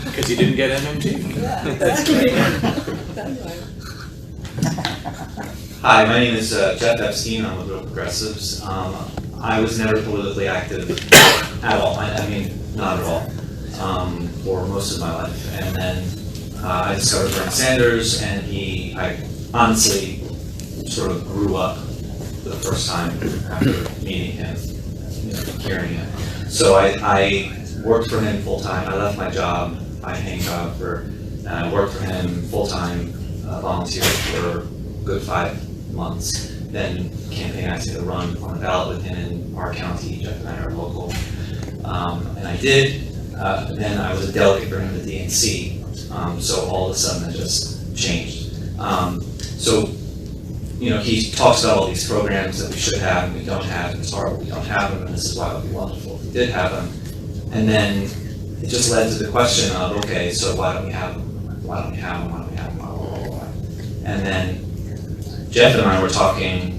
Because he didn't get MMT. Hi, my name is Geoff Epstein. I'm with Real Progressives. I was never politically active at all. I mean, not at all, for most of my life. And then I discovered Bernie Sanders, and I honestly sort of grew up for the first time after meeting him, hearing him. So I worked for him full time. I left my job, my hang job, and I worked for him full time, volunteered for a good 5 months. Then campaign asked me to run on the ballot with him in our county. Geoff and I are local, and I did. Then I was a delegate for him at the DNC. So all of a sudden it just changed. He talks about all these programs that we should have and we don't have, and it's horrible we don't have them, and this is why it would be wonderful if we did have them. And then it just led to the question of, okay, so why don't we have them? Why don't we have them? Why don't we have them? Why? And then Geoff and I were talking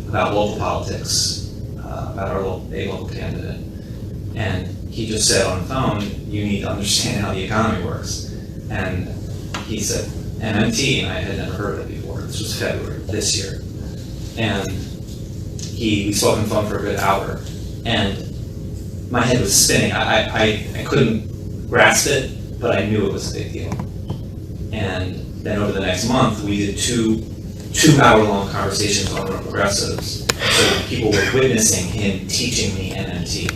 about local politics, about our local candidate, and he just said on the phone, "You need to understand how the economy works." And he said, MMT, and I had never heard of it before. This was February this year. And we spoke on the phone for a good hour, and my head was spinning. I couldn't grasp it, but I knew it was a big deal. And then over the next month, we did two-hour-long conversations on Real Progressives. So people were witnessing him teaching me MMT.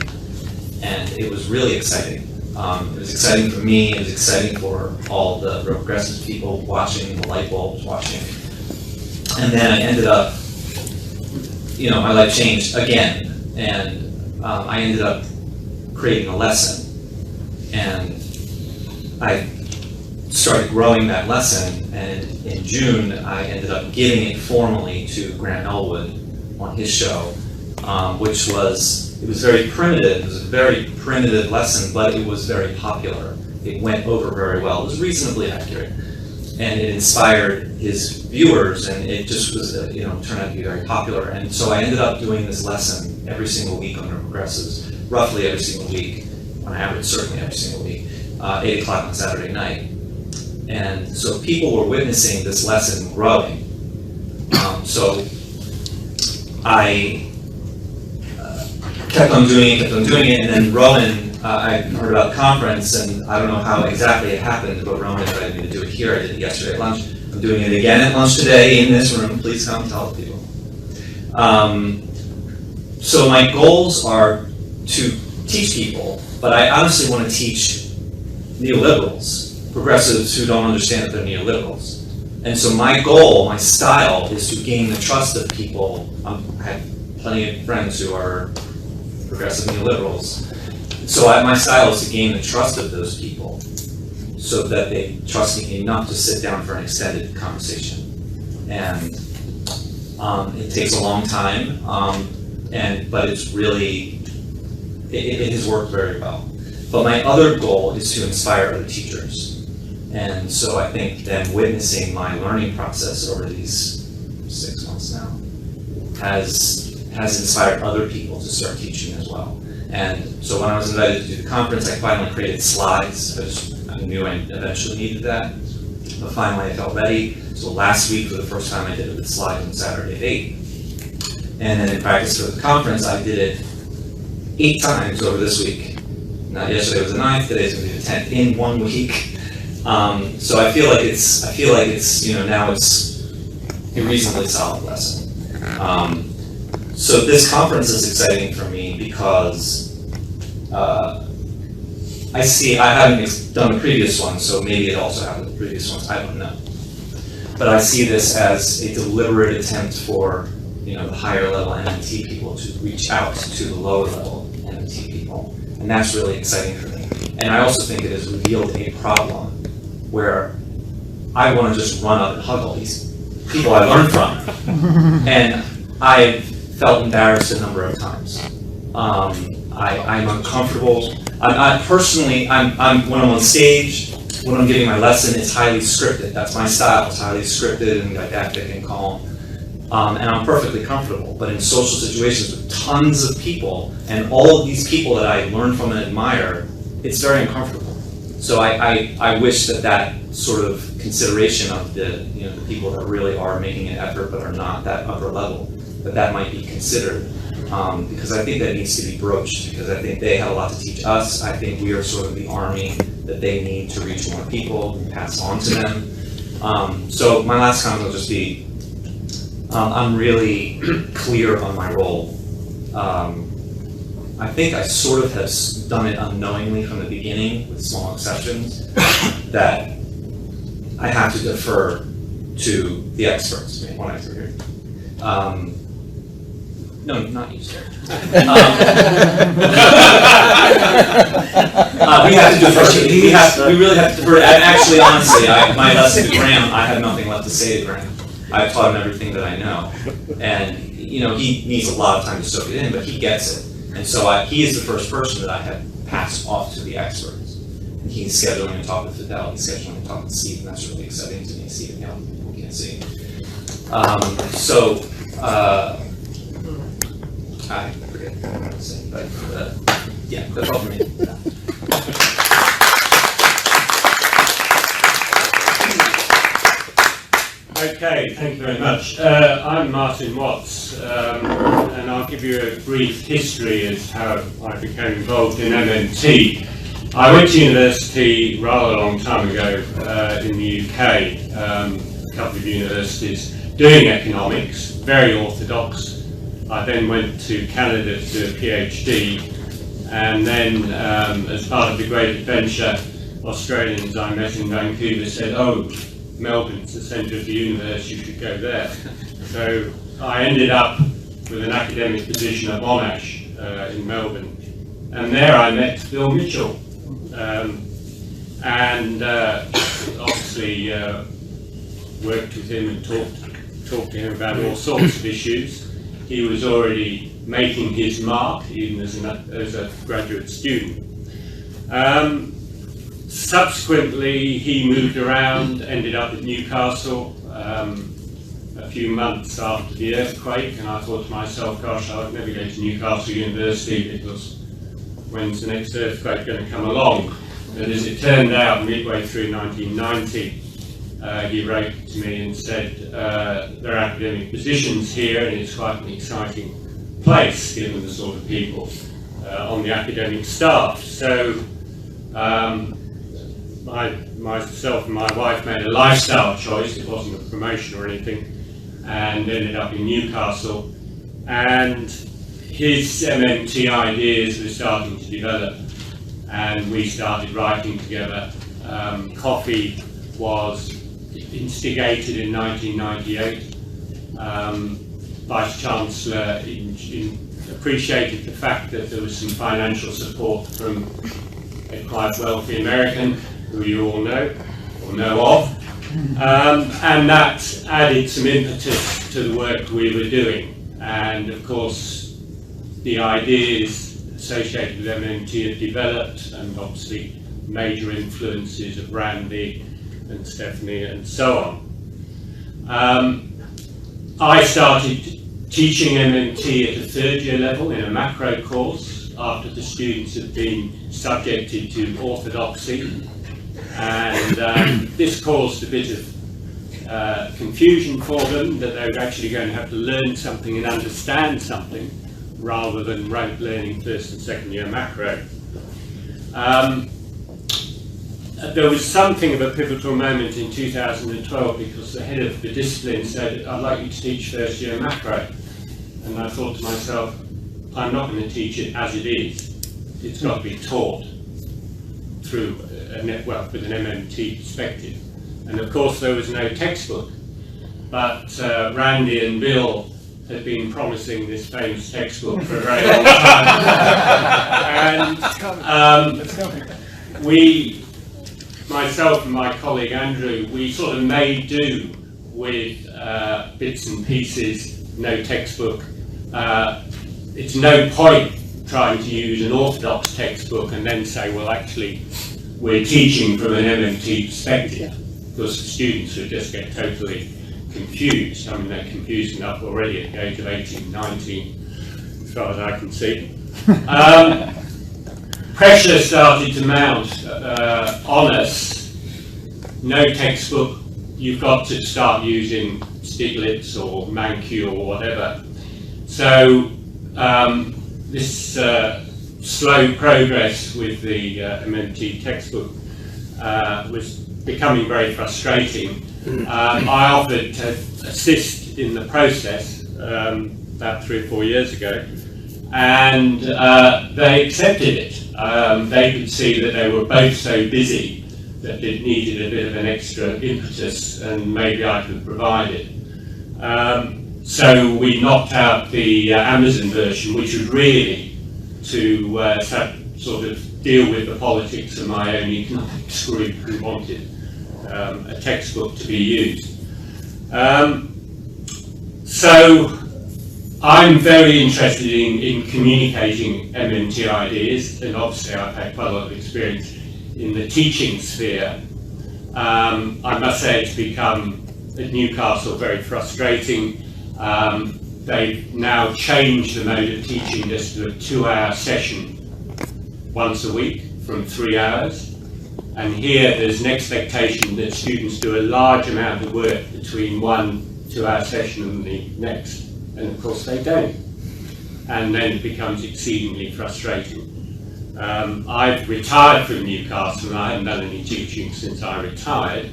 And it was really exciting. It was exciting for me, it was exciting for all the Real Progressives people watching, the light bulbs watching. And then I ended up, my life changed again. And I ended up creating a lesson. And I started growing that lesson, and in June, I ended up giving it formally to Grant Elwood on his show, which was very primitive. It was a very primitive lesson, but it was very popular. It went over very well. It was reasonably accurate, and it inspired his viewers, and it just was, turned out to be very popular. And so I ended up doing this lesson every single week on Real Progressives, roughly every single week, on average, certainly every single week, 8 o'clock on Saturday night. And so people were witnessing this lesson growing. So I kept on doing it, and then Rowan, I heard about the conference, and I don't know how exactly it happened, but Rowan invited me to do it here. I did it yesterday at lunch. I'm doing it again at lunch today in this room. Please come tell the people. So my goals are to teach people, but I honestly want to teach neoliberals, progressives who don't understand that they're neoliberals. And so my goal, my style, is to gain the trust of people. I have plenty of friends who are progressive neoliberals. So my style is to gain the trust of those people so that they trust me enough to sit down for an extended conversation. And it takes a long time, but it's really, it has worked very well. But my other goal is to inspire other teachers. And so I think them witnessing my learning process over these 6 months now has inspired other people to start teaching as well. And so when I was invited to do the conference, I finally created slides. I knew I eventually needed that, but finally I felt ready. So last week, for the first time, I did it with slides on Saturday at 8. And then in practice for the conference, I did it 8 times over this week. Now, yesterday was the 9th, today's gonna be the 10th, in 1 week. So I feel like it's, you know, now it's a reasonably solid lesson. So this conference is exciting for me because I haven't done the previous one, so maybe it also happened with the previous ones, I don't know. But I see this as a deliberate attempt for, you know, the higher level MMT people to reach out to the lower level MMT people. And that's really exciting for me. And I also think it has revealed a problem where I want to just run up and hug all these people I learned from. And I've felt embarrassed a number of times. I'm uncomfortable. I'm when I'm on stage, when I'm giving my lesson, it's highly scripted. That's my style. It's highly scripted and didactic and calm. And I'm perfectly comfortable. But in social situations with tons of people, and all of these people that I learn from and admire, it's very uncomfortable. So I wish that sort of consideration of the people that really are making an effort but are not that upper level, that might be considered. Because I think that needs to be broached, because I think they have a lot to teach us. I think we are sort of the army that they need to reach more people and pass on to them. So my last comment will just be, I'm really clear on my role. I think I sort of have done it unknowingly from the beginning, with small exceptions, that I have to defer to the experts. I mean, one expert here. No, not you, sir. We have to defer. We really have to defer. And actually, honestly, my lesson to Graham, I have nothing left to say to Graham. I've taught him everything that I know, and he needs a lot of time to soak it in, but he gets it. And so he is the first person that I have passed off to the experts. And he's scheduling and talking with Fidel. He's scheduling and talking with Steve, and that's really exciting to me. Steve, people can't see. I forget what I was saying, but yeah, that's all for me. Okay, thank you very much. I'm Martin Watts, and I'll give you a brief history as how I became involved in MMT. I went to university rather a long time ago in the UK, a couple of universities, doing economics, very orthodox. I then went to Canada to do a PhD, and then as part of the great adventure, Australians I met in Vancouver said, "Oh, Melbourne's the centre of the universe, you should go there." So I ended up with an academic position at Monash in Melbourne, and there I met Bill Mitchell, and obviously worked with him and talked to him about all sorts of issues. He was already making his mark, even as a graduate student. Subsequently, he moved around, ended up at Newcastle a few months after the earthquake, and I thought to myself, gosh, I'll never go to Newcastle University because when's the next earthquake going to come along? But as it turned out, midway through 1990, he wrote to me and said, there are academic positions here and it's quite an exciting place given the sort of people on the academic staff. So myself and my wife made a lifestyle choice, it wasn't a promotion or anything, and ended up in Newcastle. And his MMT ideas were starting to develop, and we started writing together. Coffee was instigated in 1998. Vice Chancellor appreciated the fact that there was some financial support from a quite wealthy American, who you all know, or know of, and that added some impetus to the work we were doing. And of course, the ideas associated with MMT have developed, and obviously major influences of Randy and Stephanie and so on. I started teaching MMT at a third year level in a macro course after the students had been subjected to orthodoxy, And this caused a bit of confusion for them, that they were actually going to have to learn something and understand something rather than learning first and second year macro. There was something of a pivotal moment in 2012 because the head of the discipline said, I'd like you to teach first year macro. And I thought to myself, I'm not going to teach it as it is. It's got to be taught through with an MMT perspective. And of course there was no textbook, but Randy and Bill had been promising this famous textbook for a very long time. And we, myself and my colleague Andrew, we sort of made do with bits and pieces, no textbook. It's no point trying to use an orthodox textbook and then say, well, actually, we're teaching from an MMT perspective, because the students would just get totally confused. I mean, they're confused enough already at the age of 18, 19, as far as I can see. Pressure started to mount on us. No textbook, you've got to start using Stiglitz or Mankiw or whatever. So this slow progress with the MMT textbook was becoming very frustrating. I offered to assist in the process about 3 or 4 years ago, and they accepted it. They could see that they were both so busy that it needed a bit of an extra impetus, and maybe I could provide it. So we knocked out the Amazon version, which was really to sort of deal with the politics of my own economics group who wanted a textbook to be used. So I'm very interested in communicating MMT ideas, and obviously I've had quite a lot of experience in the teaching sphere. I must say it's become, at Newcastle, very frustrating. They've now changed the mode of teaching just to a 2-hour session once a week from 3 hours. And here there's an expectation that students do a large amount of work between 1 2-hour session and the next. And of course they don't. And then it becomes exceedingly frustrating. I've retired from Newcastle and I haven't done any teaching since I retired.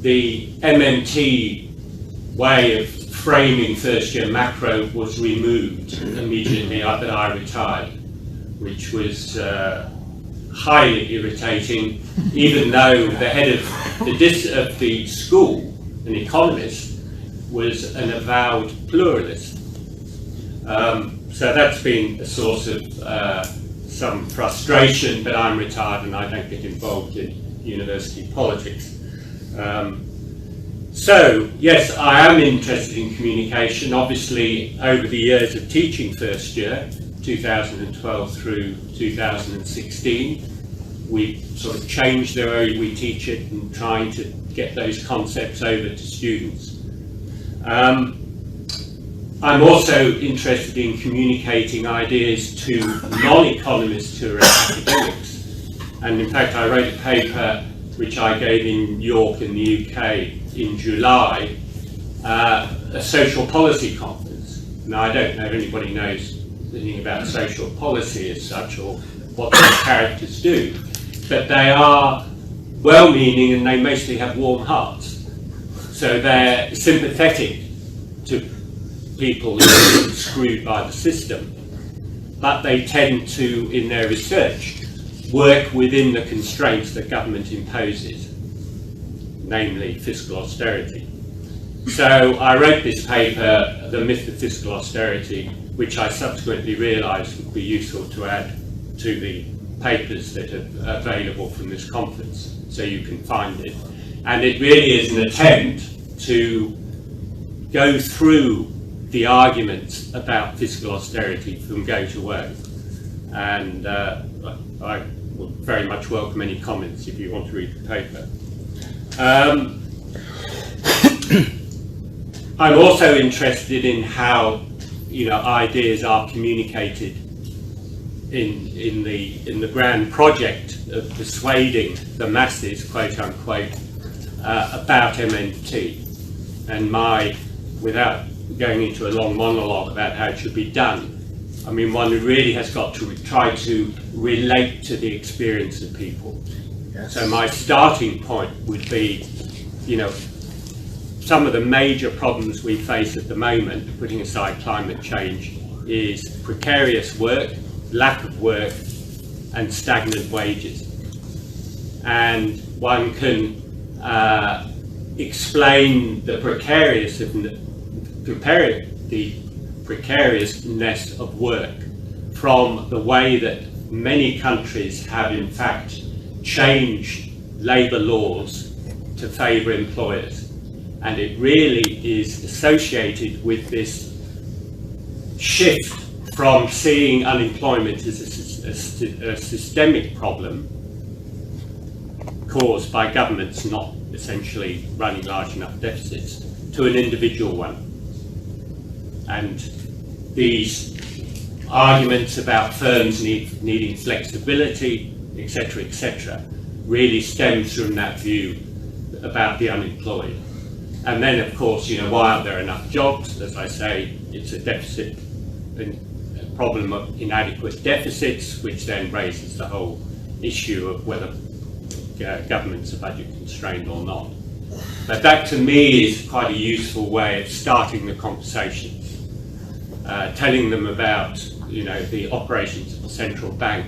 The MMT way of framing first year macro was removed immediately that I retired, which was highly irritating, even though the head of the school, an economist, was an avowed pluralist. So that's been a source of some frustration, but I'm retired and I don't get involved in university politics. So, yes, I am interested in communication. Obviously, over the years of teaching first year, 2012 through 2016, we sort of changed the way we teach it and trying to get those concepts over to students. I'm also interested in communicating ideas to non-economists who are academics. And in fact, I wrote a paper which I gave in York in the UK in July, a social policy conference. Now, I don't know if anybody knows anything about social policy as such or what these characters do, but they are well-meaning and they mostly have warm hearts. So they're sympathetic to people who are screwed by the system, but they tend to, in their research, work within the constraints that government imposes, namely fiscal austerity. So I wrote this paper, The Myth of Fiscal Austerity, which I subsequently realised would be useful to add to the papers that are available from this conference, so you can find it. And it really is an attempt to go through the arguments about fiscal austerity from go to woe. And I would very much welcome any comments if you want to read the paper. I'm also interested in how ideas are communicated in the grand project of persuading the masses, quote unquote, about MMT, and without going into a long monologue about how it should be done, I mean, one really has got to try to relate to the experience of people. Yes. So my starting point would be, you know, some of the major problems we face at the moment, putting aside climate change, is precarious work, lack of work, and stagnant wages. And one can explain the precariousness of work from the way that many countries have in fact changed labour laws to favour employers. And it really is associated with this shift from seeing unemployment as a systemic problem caused by governments not essentially running large enough deficits to an individual one. And these arguments about firms needing flexibility, etc., really stems from that view about the unemployed. And then, of course, you know, why aren't there enough jobs? As I say, it's a deficit, a problem of inadequate deficits, which then raises the whole issue of whether governments are budget constrained or not. But that, to me, is quite a useful way of starting the conversations, telling them about, you know, the operations of the central bank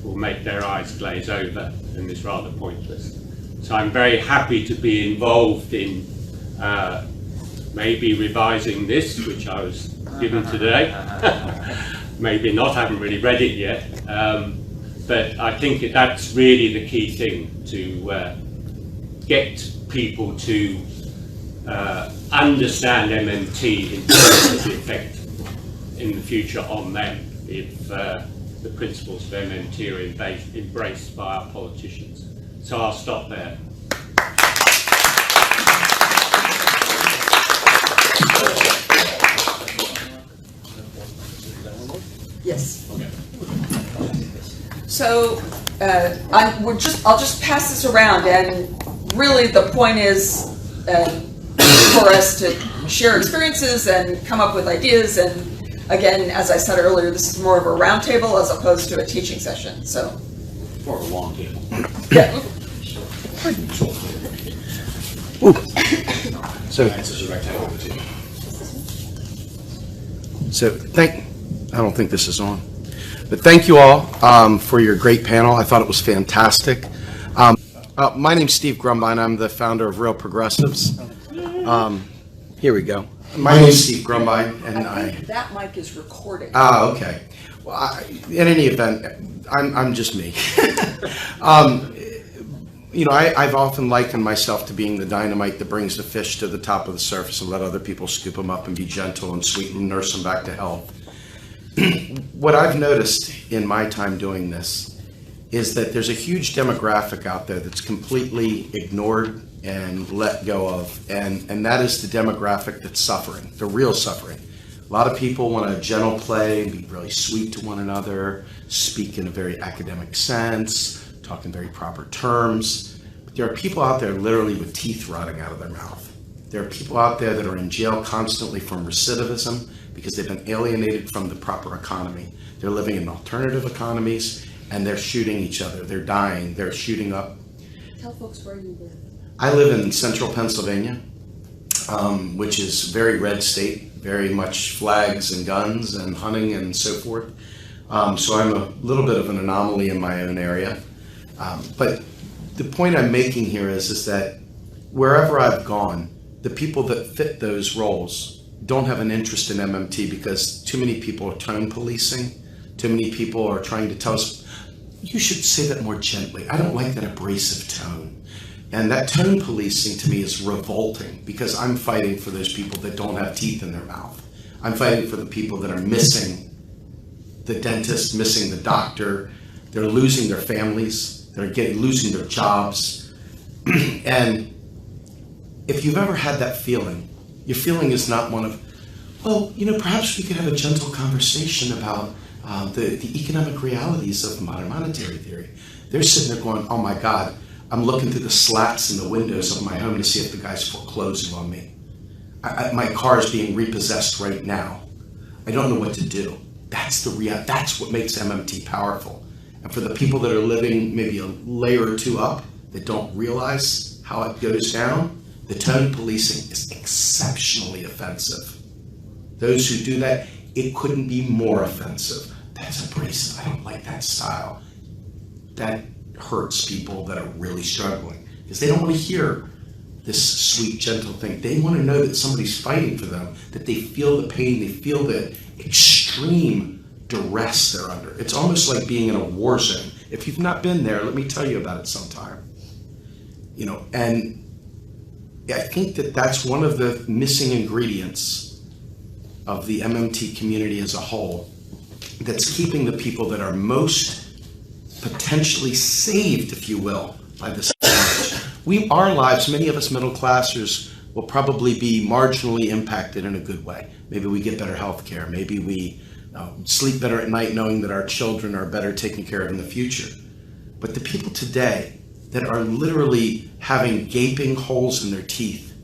will make their eyes glaze over and is rather pointless. So I'm very happy to be involved in maybe revising this, which I was given today. Maybe not, I haven't really read it yet. But I think that's really the key thing, to get people to understand MMT in terms of the effect in the future on them if the principles of MMT are embraced by our politicians. So I'll stop there. Yes. Okay. So I'll just pass this around, and really the point is for us to share experiences and come up with ideas. And again, as I said earlier, this is more of a round table as opposed to a teaching session. So Or a long table. yeah. So I don't think this is on, but thank you all for your great panel. I thought it was fantastic. My name's Steve Grumbine. I'm the founder of Real Progressives. Here we go. My name's Steve Grumbine, and I think that mic is recording. Okay. Well, in any event, I'm just me. You know, I've often likened myself to being the dynamite that brings the fish to the top of the surface and let other people scoop them up and be gentle and sweet and nurse them back to health. What I've noticed in my time doing this is that there's a huge demographic out there that's completely ignored and let go of, and that is the demographic that's suffering, the real suffering. A lot of people want a gentle play, be really sweet to one another, speak in a very academic sense, talk in very proper terms. But there are people out there literally with teeth rotting out of their mouth. There are people out there that are in jail constantly from recidivism because they've been alienated from the proper economy. They're living in alternative economies, and they're shooting each other. They're dying. They're shooting up. Tell folks where you live. I live in central Pennsylvania, which is very red state, very much flags and guns and hunting and so forth. So I'm a little bit of an anomaly in my own area. But the point I'm making here is that wherever I've gone, the people that fit those roles don't have an interest in MMT because too many people are tone policing. Too many people are trying to tell us, you should say that more gently. I don't like that abrasive tone. And that tone policing to me is revolting because I'm fighting for those people that don't have teeth in their mouth. I'm fighting for the people that are missing the dentist, missing the doctor. They're losing their families. They're losing their jobs. And if you've ever had that feeling, your feeling is not one of, oh, you know, perhaps we could have a gentle conversation about the economic realities of modern monetary theory. They're sitting there going, oh my God, I'm looking through the slats in the windows of my home to see if the guy's foreclosing on me. My car is being repossessed right now. I don't know what to do. That's that's what makes MMT powerful. And for the people that are living maybe a layer or two up that don't realize how it goes down, the tone policing is exceptionally offensive. Those who do that, it couldn't be more offensive. That's abrasive. I don't like that style. That hurts people that are really struggling because they don't want to hear this sweet, gentle thing. They want to know that somebody's fighting for them, that they feel the pain, they feel the extreme duress they're under. It's almost like being in a war zone. If you've not been there, let me tell you about it sometime. You know, and I think that that's one of the missing ingredients of the MMT community as a whole that's keeping the people that are most potentially saved, if you will, by this knowledge. Our lives, many of us middle classers, will probably be marginally impacted in a good way. Maybe we get better health care. Maybe we sleep better at night knowing that our children are better taken care of in the future. But the people today that are literally having gaping holes in their teeth,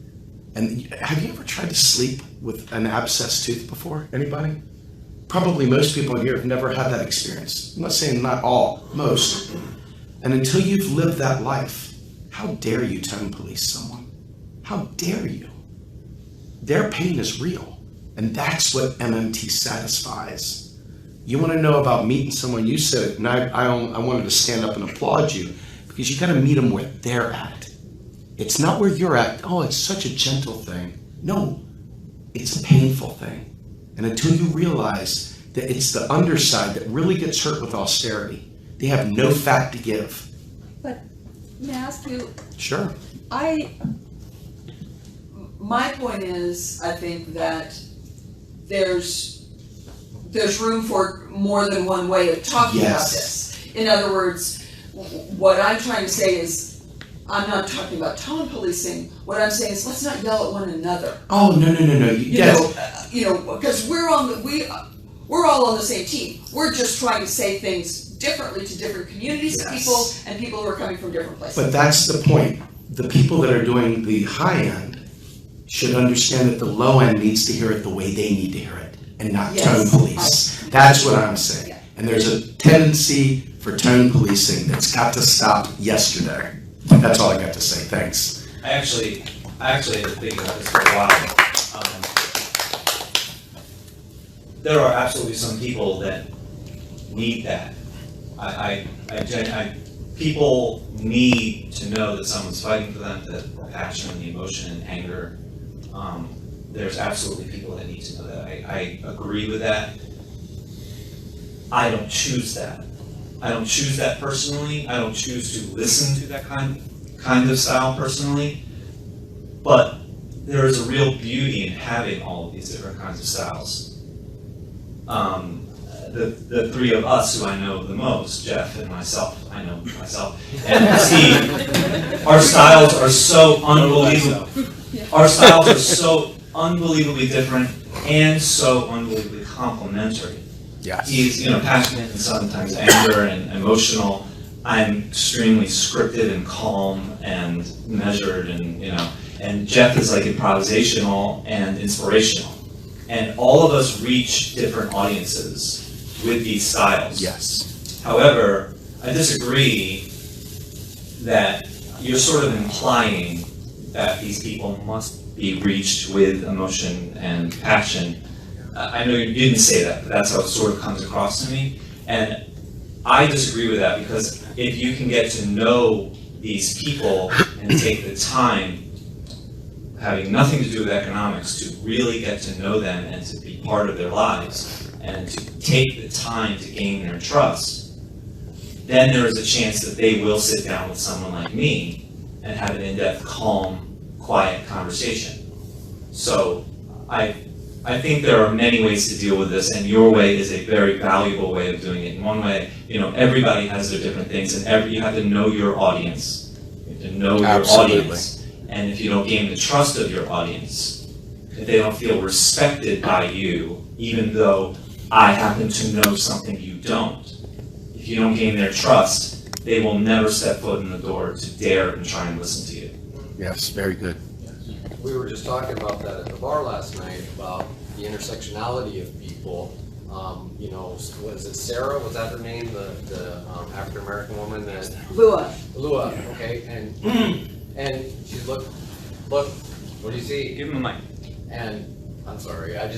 and have you ever tried to sleep with an abscessed tooth before? Anybody? Probably most people here have never had that experience. I'm not saying not all, most. And until you've lived that life, how dare you tone police someone? How dare you? Their pain is real, and that's what MMT satisfies. You want to know about meeting someone, you said it, and I wanted to stand up and applaud you, because you got to meet them where they're at. It's not where you're at. Oh, it's such a gentle thing. No, it's a painful thing. And until you realize that it's the underside that really gets hurt with austerity, they have no fat to give. But may I ask you? Sure. My point is, I think that there's room for more than one way of talking about this. In other words, what I'm trying to say is, I'm not talking about tone policing. What I'm saying is, let's not yell at one another. Oh, no. You know, because we're all on the same team. We're just trying to say things differently to different communities of people and people who are coming from different places. But that's the point. The people that are doing the high end should understand that the low end needs to hear it the way they need to hear it, and not tone police. That's what I'm saying. Yeah. And there's a tendency for tone policing that's got to stop yesterday. That's all I got to say. Thanks. I actually had to think about this for a while. There are absolutely some people that need that. People need to know that someone's fighting for them, the passion, the emotion, and anger. There's absolutely people that need to know that. I agree with that. I don't choose that. I don't choose that personally. I don't choose to listen to that kind of style personally. But there is a real beauty in having all of these different kinds of styles. The three of us who I know the most, Geoff and myself, I know myself, and Steve, our styles are so unbelievable. Our styles are so unbelievably different and so unbelievably complementary. Yes. He's, passionate and sometimes anger and emotional. I'm extremely scripted and calm and measured, and Geoff is like improvisational and inspirational. And all of us reach different audiences with these styles. Yes. However, I disagree that you're sort of implying that these people must be reached with emotion and passion. I know you didn't say that, but that's how it sort of comes across to me. And I disagree with that, because if you can get to know these people and take the time, having nothing to do with economics, to really get to know them and to be part of their lives, and to take the time to gain their trust, then there is a chance that they will sit down with someone like me and have an in-depth, calm, quiet conversation. So I think there are many ways to deal with this, and your way is a very valuable way of doing it. In one way, everybody has their different things, and you have to know your audience. You have to know your audience. And if you don't gain the trust of your audience, if they don't feel respected by you, even though I happen to know something you don't. If you don't gain their trust, they will never step foot in the door to dare and try and listen to you. Yes, very good. We were just talking about that at the bar last night, about the intersectionality of people. You know, was it Sarah? Was that her name? The African American woman that Lua. Lua. Okay, and she's look. What do you see? Give him a mic. And I'm sorry, I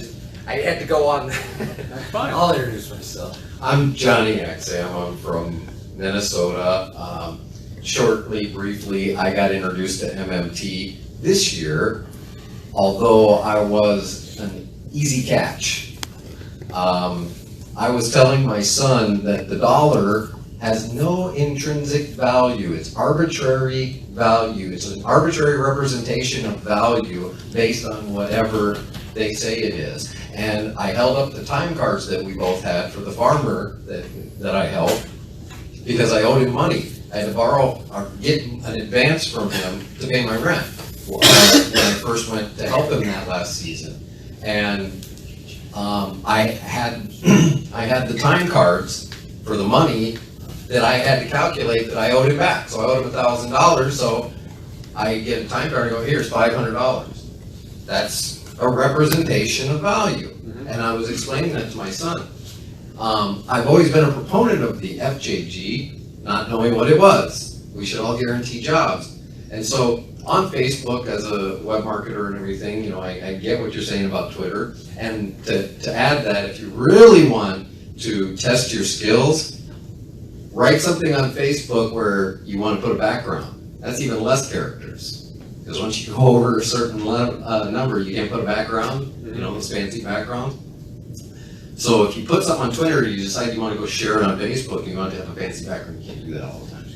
had to go on. Fine. I'll introduce myself. I'm Johnny Axam. I'm from Minnesota. Briefly, I got introduced to MMT this year, although I was an easy catch. I was telling my son that the dollar has no intrinsic value. It's arbitrary value. It's an arbitrary representation of value based on whatever they say it is. And I held up the time cards that we both had for the farmer that I helped because I owed him money. I had to borrow or get an advance from him to pay my rent when I first went to help him that last season. And I had the time cards for the money that I had to calculate that I owed him back. So I owed him $1,000. So I get a time card and go, here's $500. That's a representation of value. And I was explaining that to my son. I've always been a proponent of the FJG, not knowing what it was. We should all guarantee jobs. And so on Facebook, as a web marketer and everything, you know, I get what you're saying about Twitter. And to add that, if you really want to test your skills, write something on Facebook where you want to put a background. That's even less characters. Because once you go over a certain number, you can't put a background, you know, those fancy backgrounds. So if you put something on Twitter, you decide you want to go share it on Facebook, and you want to have a fancy background, you can't do that all the time.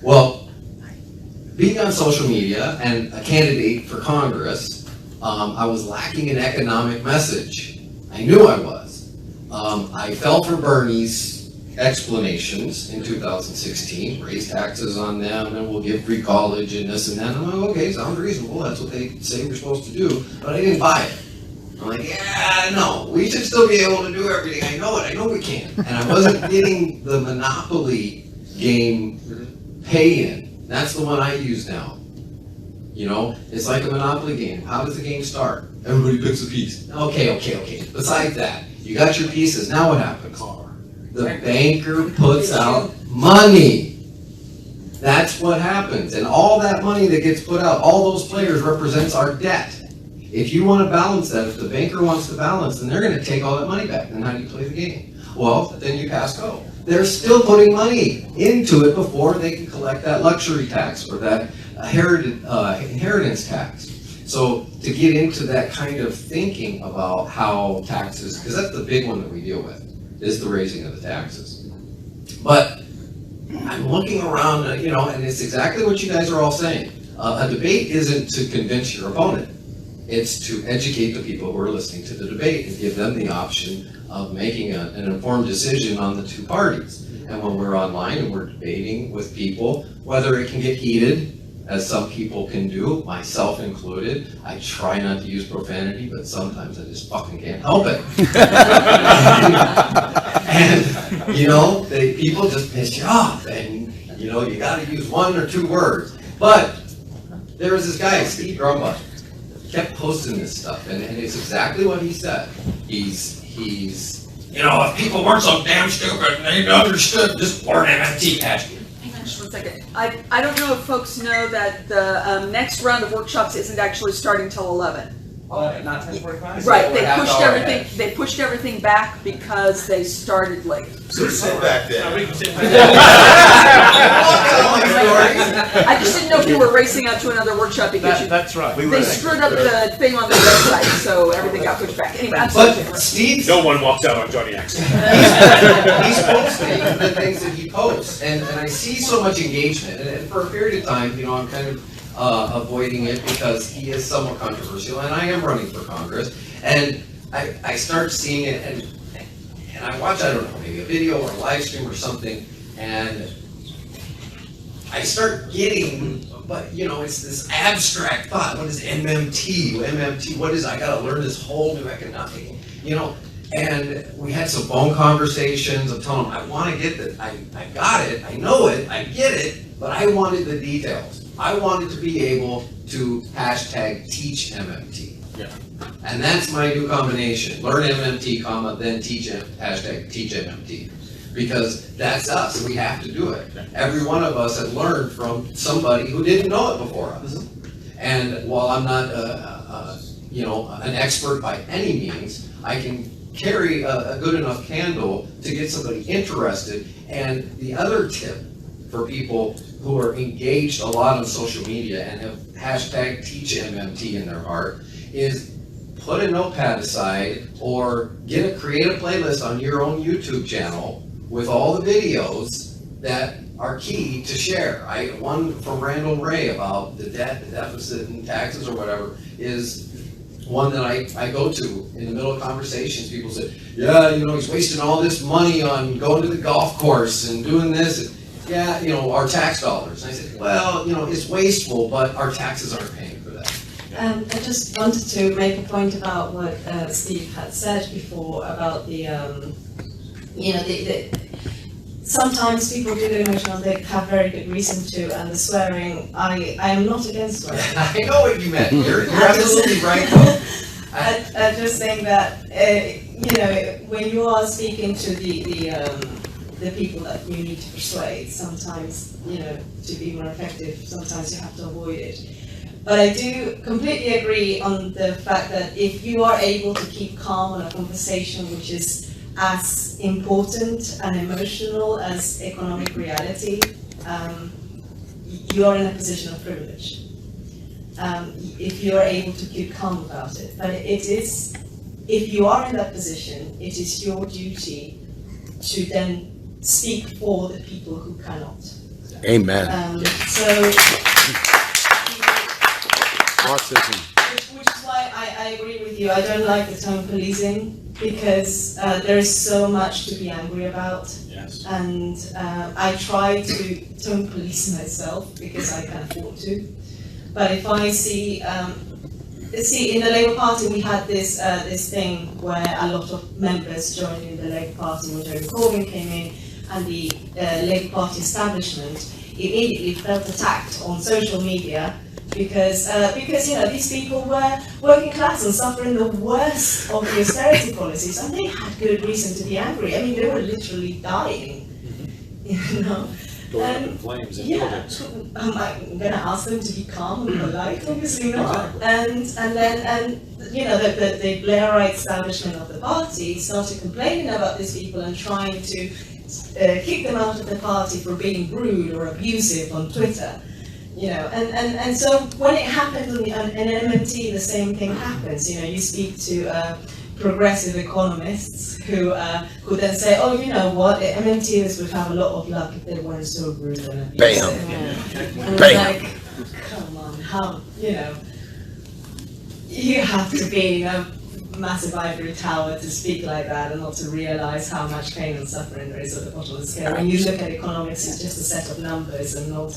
Well, being on social media and a candidate for Congress, I was lacking an economic message. I knew I was. I fell for Bernie's explanations in 2016, raise taxes on them, and we'll give free college and this and that. I'm like, okay, sounds reasonable. That's what they say we're supposed to do, but I didn't buy it. I'm like, yeah, no, we should still be able to do everything. I know we can. And I wasn't getting the Monopoly game pay-in. That's the one I use now. You know, it's like a Monopoly game. How does the game start? Everybody picks a piece. Okay. Besides that, you got your pieces. Now what happens? The banker puts out money. That's what happens. And all that money that gets put out, all those players represents our debt. If you want to balance that, if the banker wants to balance, then they're going to take all that money back. Then how do you play the game? Well, then you pass go. They're still putting money into it before they can collect that luxury tax or that inheritance tax. So to get into that kind of thinking about how taxes, because that's the big one that we deal with, is the raising of the taxes. But I'm looking around, you know, and it's exactly what you guys are all saying. A debate isn't to convince your opponent. It's to educate the people who are listening to the debate and give them the option of making an informed decision on the two parties. And when we're online and we're debating with people, whether it can get heated, as some people can do, myself included. I try not to use profanity, but sometimes I just fucking can't help it. and you know, people just piss you off, and you know, you gotta use one or two words. But there was this guy, Steve Drumba, kept posting this stuff, and it's exactly what he said. He's you know, if people weren't so damn stupid and they understood, just learn MMT patch. Hang on just 1 second. I don't know if folks know that the next round of workshops isn't actually starting till 11. Not 10:45? Right, they pushed everything back because they started late. So sit back there. I just didn't know if you were racing out to another workshop because That's right. they screwed up the thing on the website, so everything got pushed back. Anyway, I'm sorry. But Steve, No one walks out on Johnny X. he's posting the things that he posts, and I see so much engagement, and for a period of time, you know, I'm kind of avoiding it because he is somewhat controversial, and I am running for Congress, and I start seeing it, and I watch, I don't know, maybe a video or a live stream or something, and I start getting, but you know, it's this abstract thought. What is MMT? MMT, what is, I gotta learn this whole new economic, you know, And we had some phone conversations of telling them, I want to get this, I got it, I know it, I get it, but I wanted the details. I wanted to be able to hashtag teach MMT. Yeah. And that's my new combination. Learn MMT, comma, then teach hashtag teach MMT. Because that's us, we have to do it. Every one of us had learned from somebody who didn't know it before us. And while I'm not an expert by any means, I can carry a good enough candle to get somebody interested. And the other tip for people who are engaged a lot on social media and have hashtag teach MMT in their heart is put a notepad aside or create a playlist on your own YouTube channel with all the videos that are key to share. One from Randall Ray about the debt, the deficit and taxes or whatever is one that I go to in the middle of conversations. People say, yeah, he's wasting all this money on going to the golf course and doing this. Yeah, our tax dollars. And I said, well, it's wasteful, but our taxes aren't paying for that. I just wanted to make a point about what Steve had said before about sometimes people do the emotional, they have very good reason to, and the swearing, I am not against swearing. I know what you meant. You're absolutely right, though. I'm just saying that, when you are speaking to the people that you need to persuade, sometimes, to be more effective, sometimes you have to avoid it. But I do completely agree on the fact that if you are able to keep calm in a conversation which is as important and emotional as economic reality, you are in a position of privilege. If you are able to keep calm about it. But if you are in that position, it is your duty to then speak for the people who cannot. Amen. Which is why I agree with you. I don't like the term policing because there is so much to be angry about. Yes. And I try to don't police myself because I can afford to. But if I see in the Labour Party we had this thing where a lot of members joined in the Labour Party when Jeremy Corbyn came in, and the Labour Party establishment immediately felt attacked on social media because these people were working class and suffering the worst of the austerity policies, and they had good reason to be angry. I mean, they were literally dying, Going up in flames in buildings. I'm going to ask them to be calm and polite, obviously not. And then the Blairite establishment of the party started complaining about these people and trying to kick them out of the party for being rude or abusive on Twitter. And so when it happens in MMT, the same thing happens. You speak to progressive economists who then say, oh, you know what, MMTers would have a lot of luck if they weren't so rude and abusive. And Bam. like, come on, how, you have to be a massive ivory tower to speak like that and not to realize how much pain and suffering there is at the bottom of the scale. When you look at economics, it's just a set of numbers and not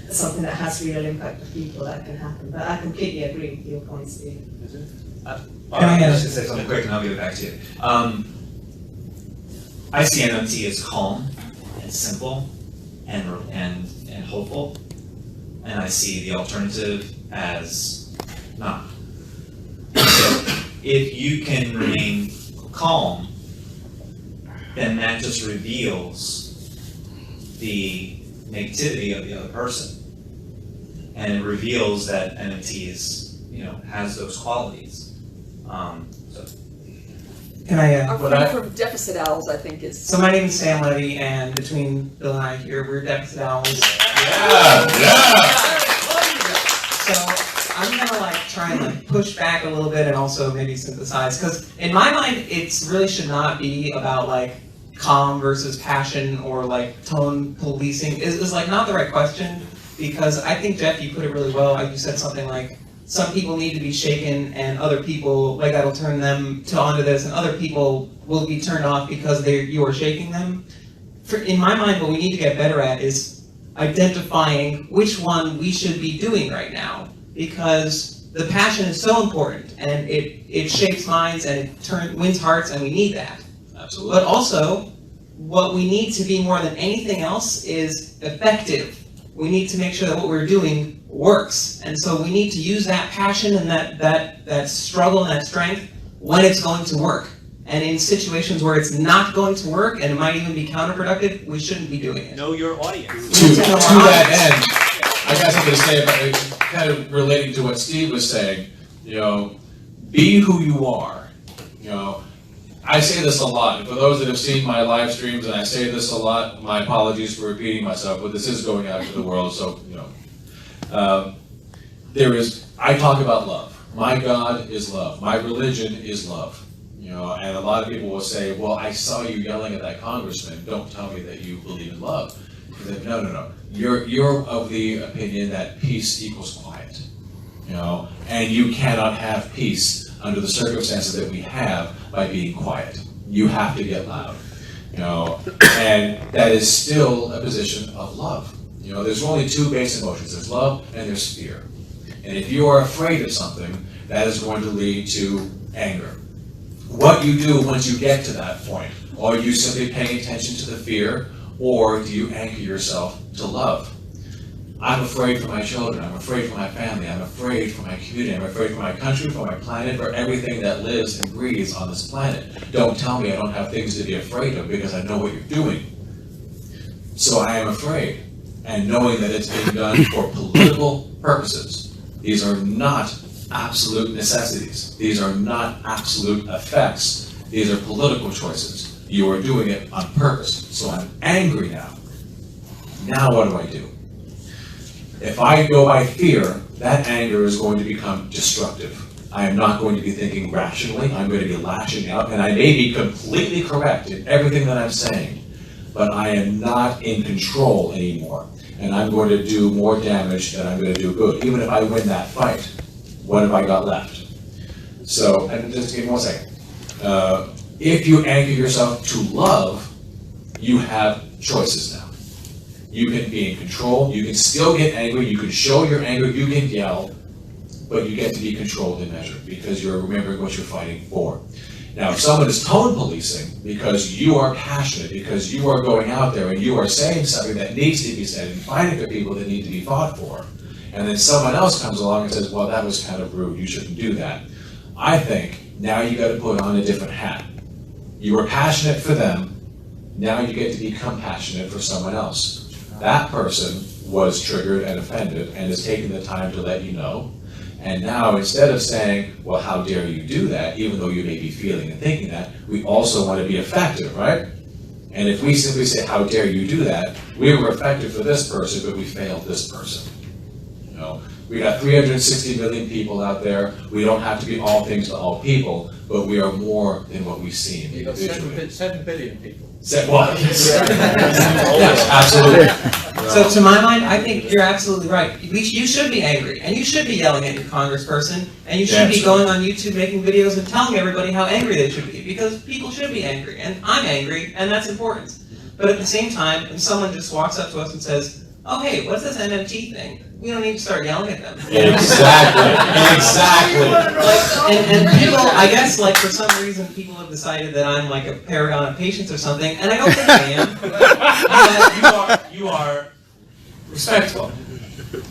something that has real impact for people that can happen. But I completely agree with your point, Steve. I was just say something quick and I'll give it back to you. I see MMT as calm and simple and hopeful, and I see the alternative as not. So if you can remain calm, then that just reveals the negativity of the other person, and it reveals that MMT is, has those qualities. Can I, Our friend from Deficit Owls, I think, is. so my name is Sam Levy, and between Bill and I here, we're Deficit Owls. So I'm gonna try and push back a little bit and also maybe synthesize, because in my mind, it's really should not be about calm versus passion or tone policing. Is not the right question, because I think, Geoff, you put it really well. You said something like, some people need to be shaken, and other people, that'll turn them onto this, and other people will be turned off because you are shaking them. In my mind, what we need to get better at is identifying which one we should be doing right now, because the passion is so important, and it shapes minds and it wins hearts, and we need that. Absolutely. But also, what we need to be more than anything else is effective. We need to make sure that what we're doing works. And so we need to use that passion and that struggle and that strength when it's going to work. And in situations where it's not going to work and it might even be counterproductive, we shouldn't be doing it. Know your audience. To that end, I got something to say about it, kind of relating to what Steve was saying. You know, be who you are. You know, I say this a lot, and for those that have seen my live streams, and I say this a lot, my apologies for repeating myself, but this is going out to the world, so, you know. I talk about love. My God is love. My religion is love. You know, and a lot of people will say, well, I saw you yelling at that congressman. Don't tell me that you believe in love. No. You're of the opinion that peace equals quiet. You know, and you cannot have peace under the circumstances that we have by being quiet. You have to get loud. You know, and that is still a position of love. You know, there's only two basic emotions. There's love and there's fear. And if you are afraid of something, that is going to lead to anger. What you do once you get to that point, are you simply paying attention to the fear, or do you anchor yourself to love? I'm afraid for my children, I'm afraid for my family, I'm afraid for my community, I'm afraid for my country, for my planet, for everything that lives and breathes on this planet. Don't tell me I don't have things to be afraid of, because I know what you're doing. So I am afraid, and knowing that it's being done for political purposes. These are not absolute necessities. These are not absolute effects. These are political choices. You are doing it on purpose. So I'm angry now. Now what do I do? If I go by fear, that anger is going to become destructive. I am not going to be thinking rationally. I'm going to be lashing out, and I may be completely correct in everything that I'm saying, but I am not in control anymore. And I'm going to do more damage than I'm going to do good. Even if I win that fight, what have I got left? So, and just give me 1 second. If you anchor yourself to love, you have choices now. You can be in control, you can still get angry, you can show your anger, you can yell, but you get to be controlled and measured because you're remembering what you're fighting for. Now, if someone is tone policing because you are passionate, because you are going out there and you are saying something that needs to be said and fighting for people that need to be fought for, and then someone else comes along and says, well, that was kind of rude, you shouldn't do that. I think now you got to put on a different hat. You were passionate for them, now you get to be compassionate for someone else. That person was triggered and offended and is taking the time to let you know. And now, instead of saying, well, how dare you do that, even though you may be feeling and thinking that, we also want to be effective, right? And if we simply say, how dare you do that, we were effective for this person, but we failed this person. You know, we got 360 million people out there. We don't have to be all things to all people, but we are more than what we seem individually. You've got 7 billion people. Yes, absolutely. So to my mind, I think you're absolutely right. You should be angry, and you should be yelling at your congressperson, and you should be going on YouTube making videos and telling everybody how angry they should be, because people should be angry, and I'm angry, and that's important. But at the same time, when someone just walks up to us and says, oh hey, what's this MMT thing? We don't need to start yelling at them. Exactly. And people, I guess, like for some reason, people have decided that I'm like a paragon of patience or something, and I don't think I am. You are respectful.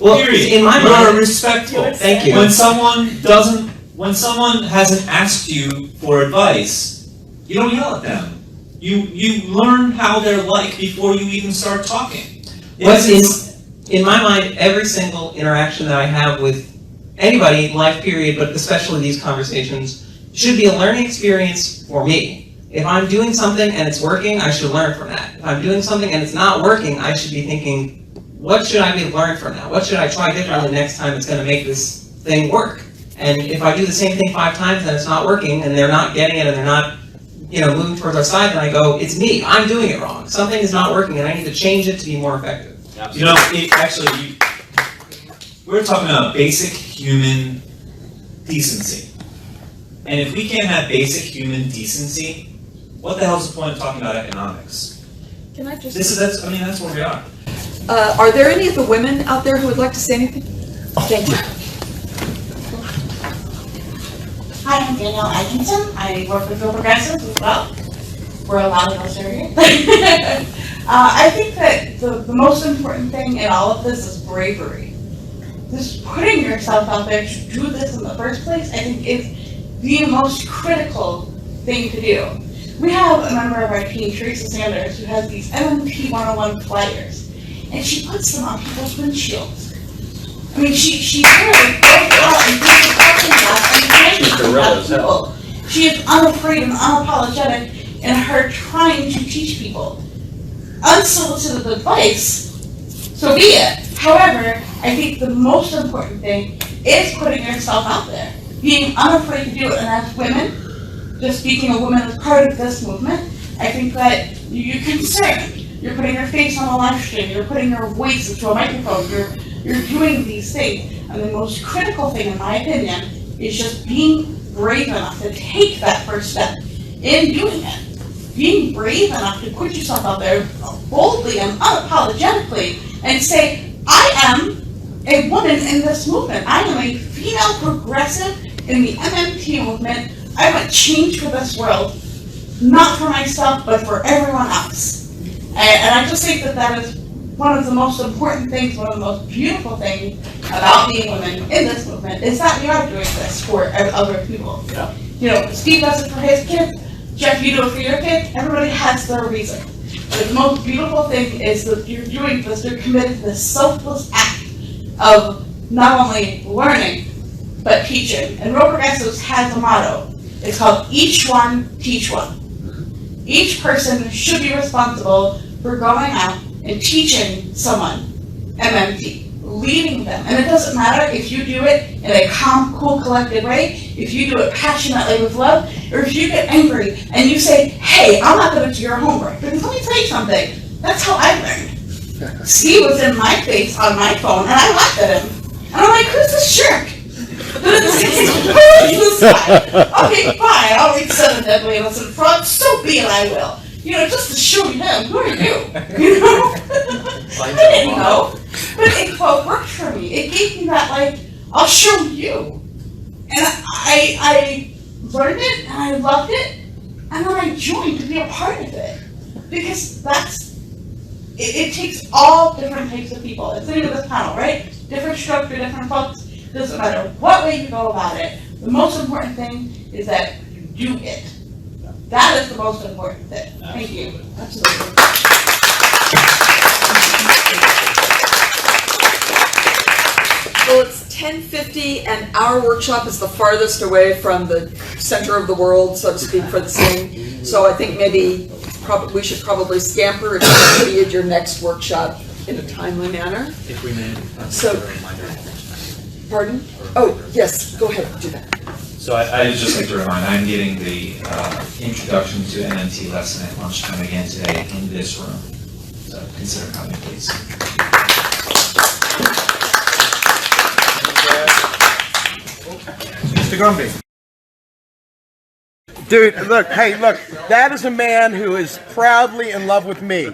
Well, Period. in my you are mind, respectful. Thank you. When someone hasn't asked you for advice, you don't yell at them. You learn how they're like before you even start talking. In my mind, every single interaction that I have with anybody in life period, but especially these conversations, should be a learning experience for me. If I'm doing something and it's working, I should learn from that. If I'm doing something and it's not working, I should be thinking, what should I be learning from that? What should I try differently next time it's going to make this thing work? And if I do the same thing 5 times and it's not working, and they're not getting it, and they're not, moving towards our side, then I go, it's me, I'm doing it wrong. Something is not working, and I need to change it to be more effective. We're talking about basic human decency. And if we can't have basic human decency, what the hell's the point of talking about economics? Can I just... That's where we are. Are there any of the women out there who would like to say anything? Thank you. Hi, I'm Danielle Atkinson. I work with Real Progressives as well. We're a lot of us are here. I think that the most important thing in all of this is bravery. Just putting yourself out there to do this in the first place, I think is the most critical thing to do. We have a member of our team, Teresa Sanders, who has these MMT 101 flyers, and she puts them on people's windshields. I mean, she literally goes out and does the parking lot and trains people. She is unafraid and unapologetic in her trying to teach people. Unsolicited advice, so be it. However, I think the most important thing is putting yourself out there, being unafraid to do it. And as women, just speaking of women as part of this movement, I think that you're concerned. You're putting your face on a live stream. You're putting your voice into a microphone. You're doing these things. And the most critical thing, in my opinion, is just being brave enough to take that first step in doing it. Being brave enough to put yourself out there boldly and unapologetically and say, I am a woman in this movement. I am a female progressive in the MMT movement. I want change for this world, not for myself, but for everyone else. And I just think that that is one of the most important things, one of the most beautiful things about being women in this movement is that we are doing this for other people. Yeah. You know, Steve does it for his kids, Geoff, you do it for your kid, everybody has their reason. But the most beautiful thing is that you're doing this, you're committed to this selfless act of not only learning, but teaching. And Real Progressives has a motto. It's called Each One, Teach One. Each person should be responsible for going out and teaching someone MMT, leading them. And it doesn't matter if you do it in a calm, cool, collected way, if you do it passionately with love, or if you get angry and you say, hey, I'm not going to do your homework. Because let me tell you something, that's how I learned. Steve was in my face on my phone, and I laughed at him. And I'm like, who's this jerk? Who's this guy? Okay, fine, I'll read Seven Deadly Innocent Frogs, so be it, I will. You know, just to show him, who are you? You know? I didn't know. But it worked for me. It gave me that, like, I'll show you. And I learned it, and I loved it, and then I joined to be a part of it. Because it takes all different types of people. It's the name of this panel, right? Different strokes for different folks. Doesn't matter what way you go about it. The most important thing is that you do it. That is the most important thing. Thank you. Absolutely. Well, it's 10:50 and our workshop is the farthest away from the center of the world, so to speak, for the same. So I think maybe we should probably scamper if you want to be at your next workshop in a timely manner. If we may. So, pardon? Oh, yes, go ahead, do that. So I'd just like to remind, I'm giving the introduction to MMT lesson at lunchtime again today in this room. So consider coming, please. Mr. Gumby. Dude, look, hey, look, that is a man who is proudly in love with me.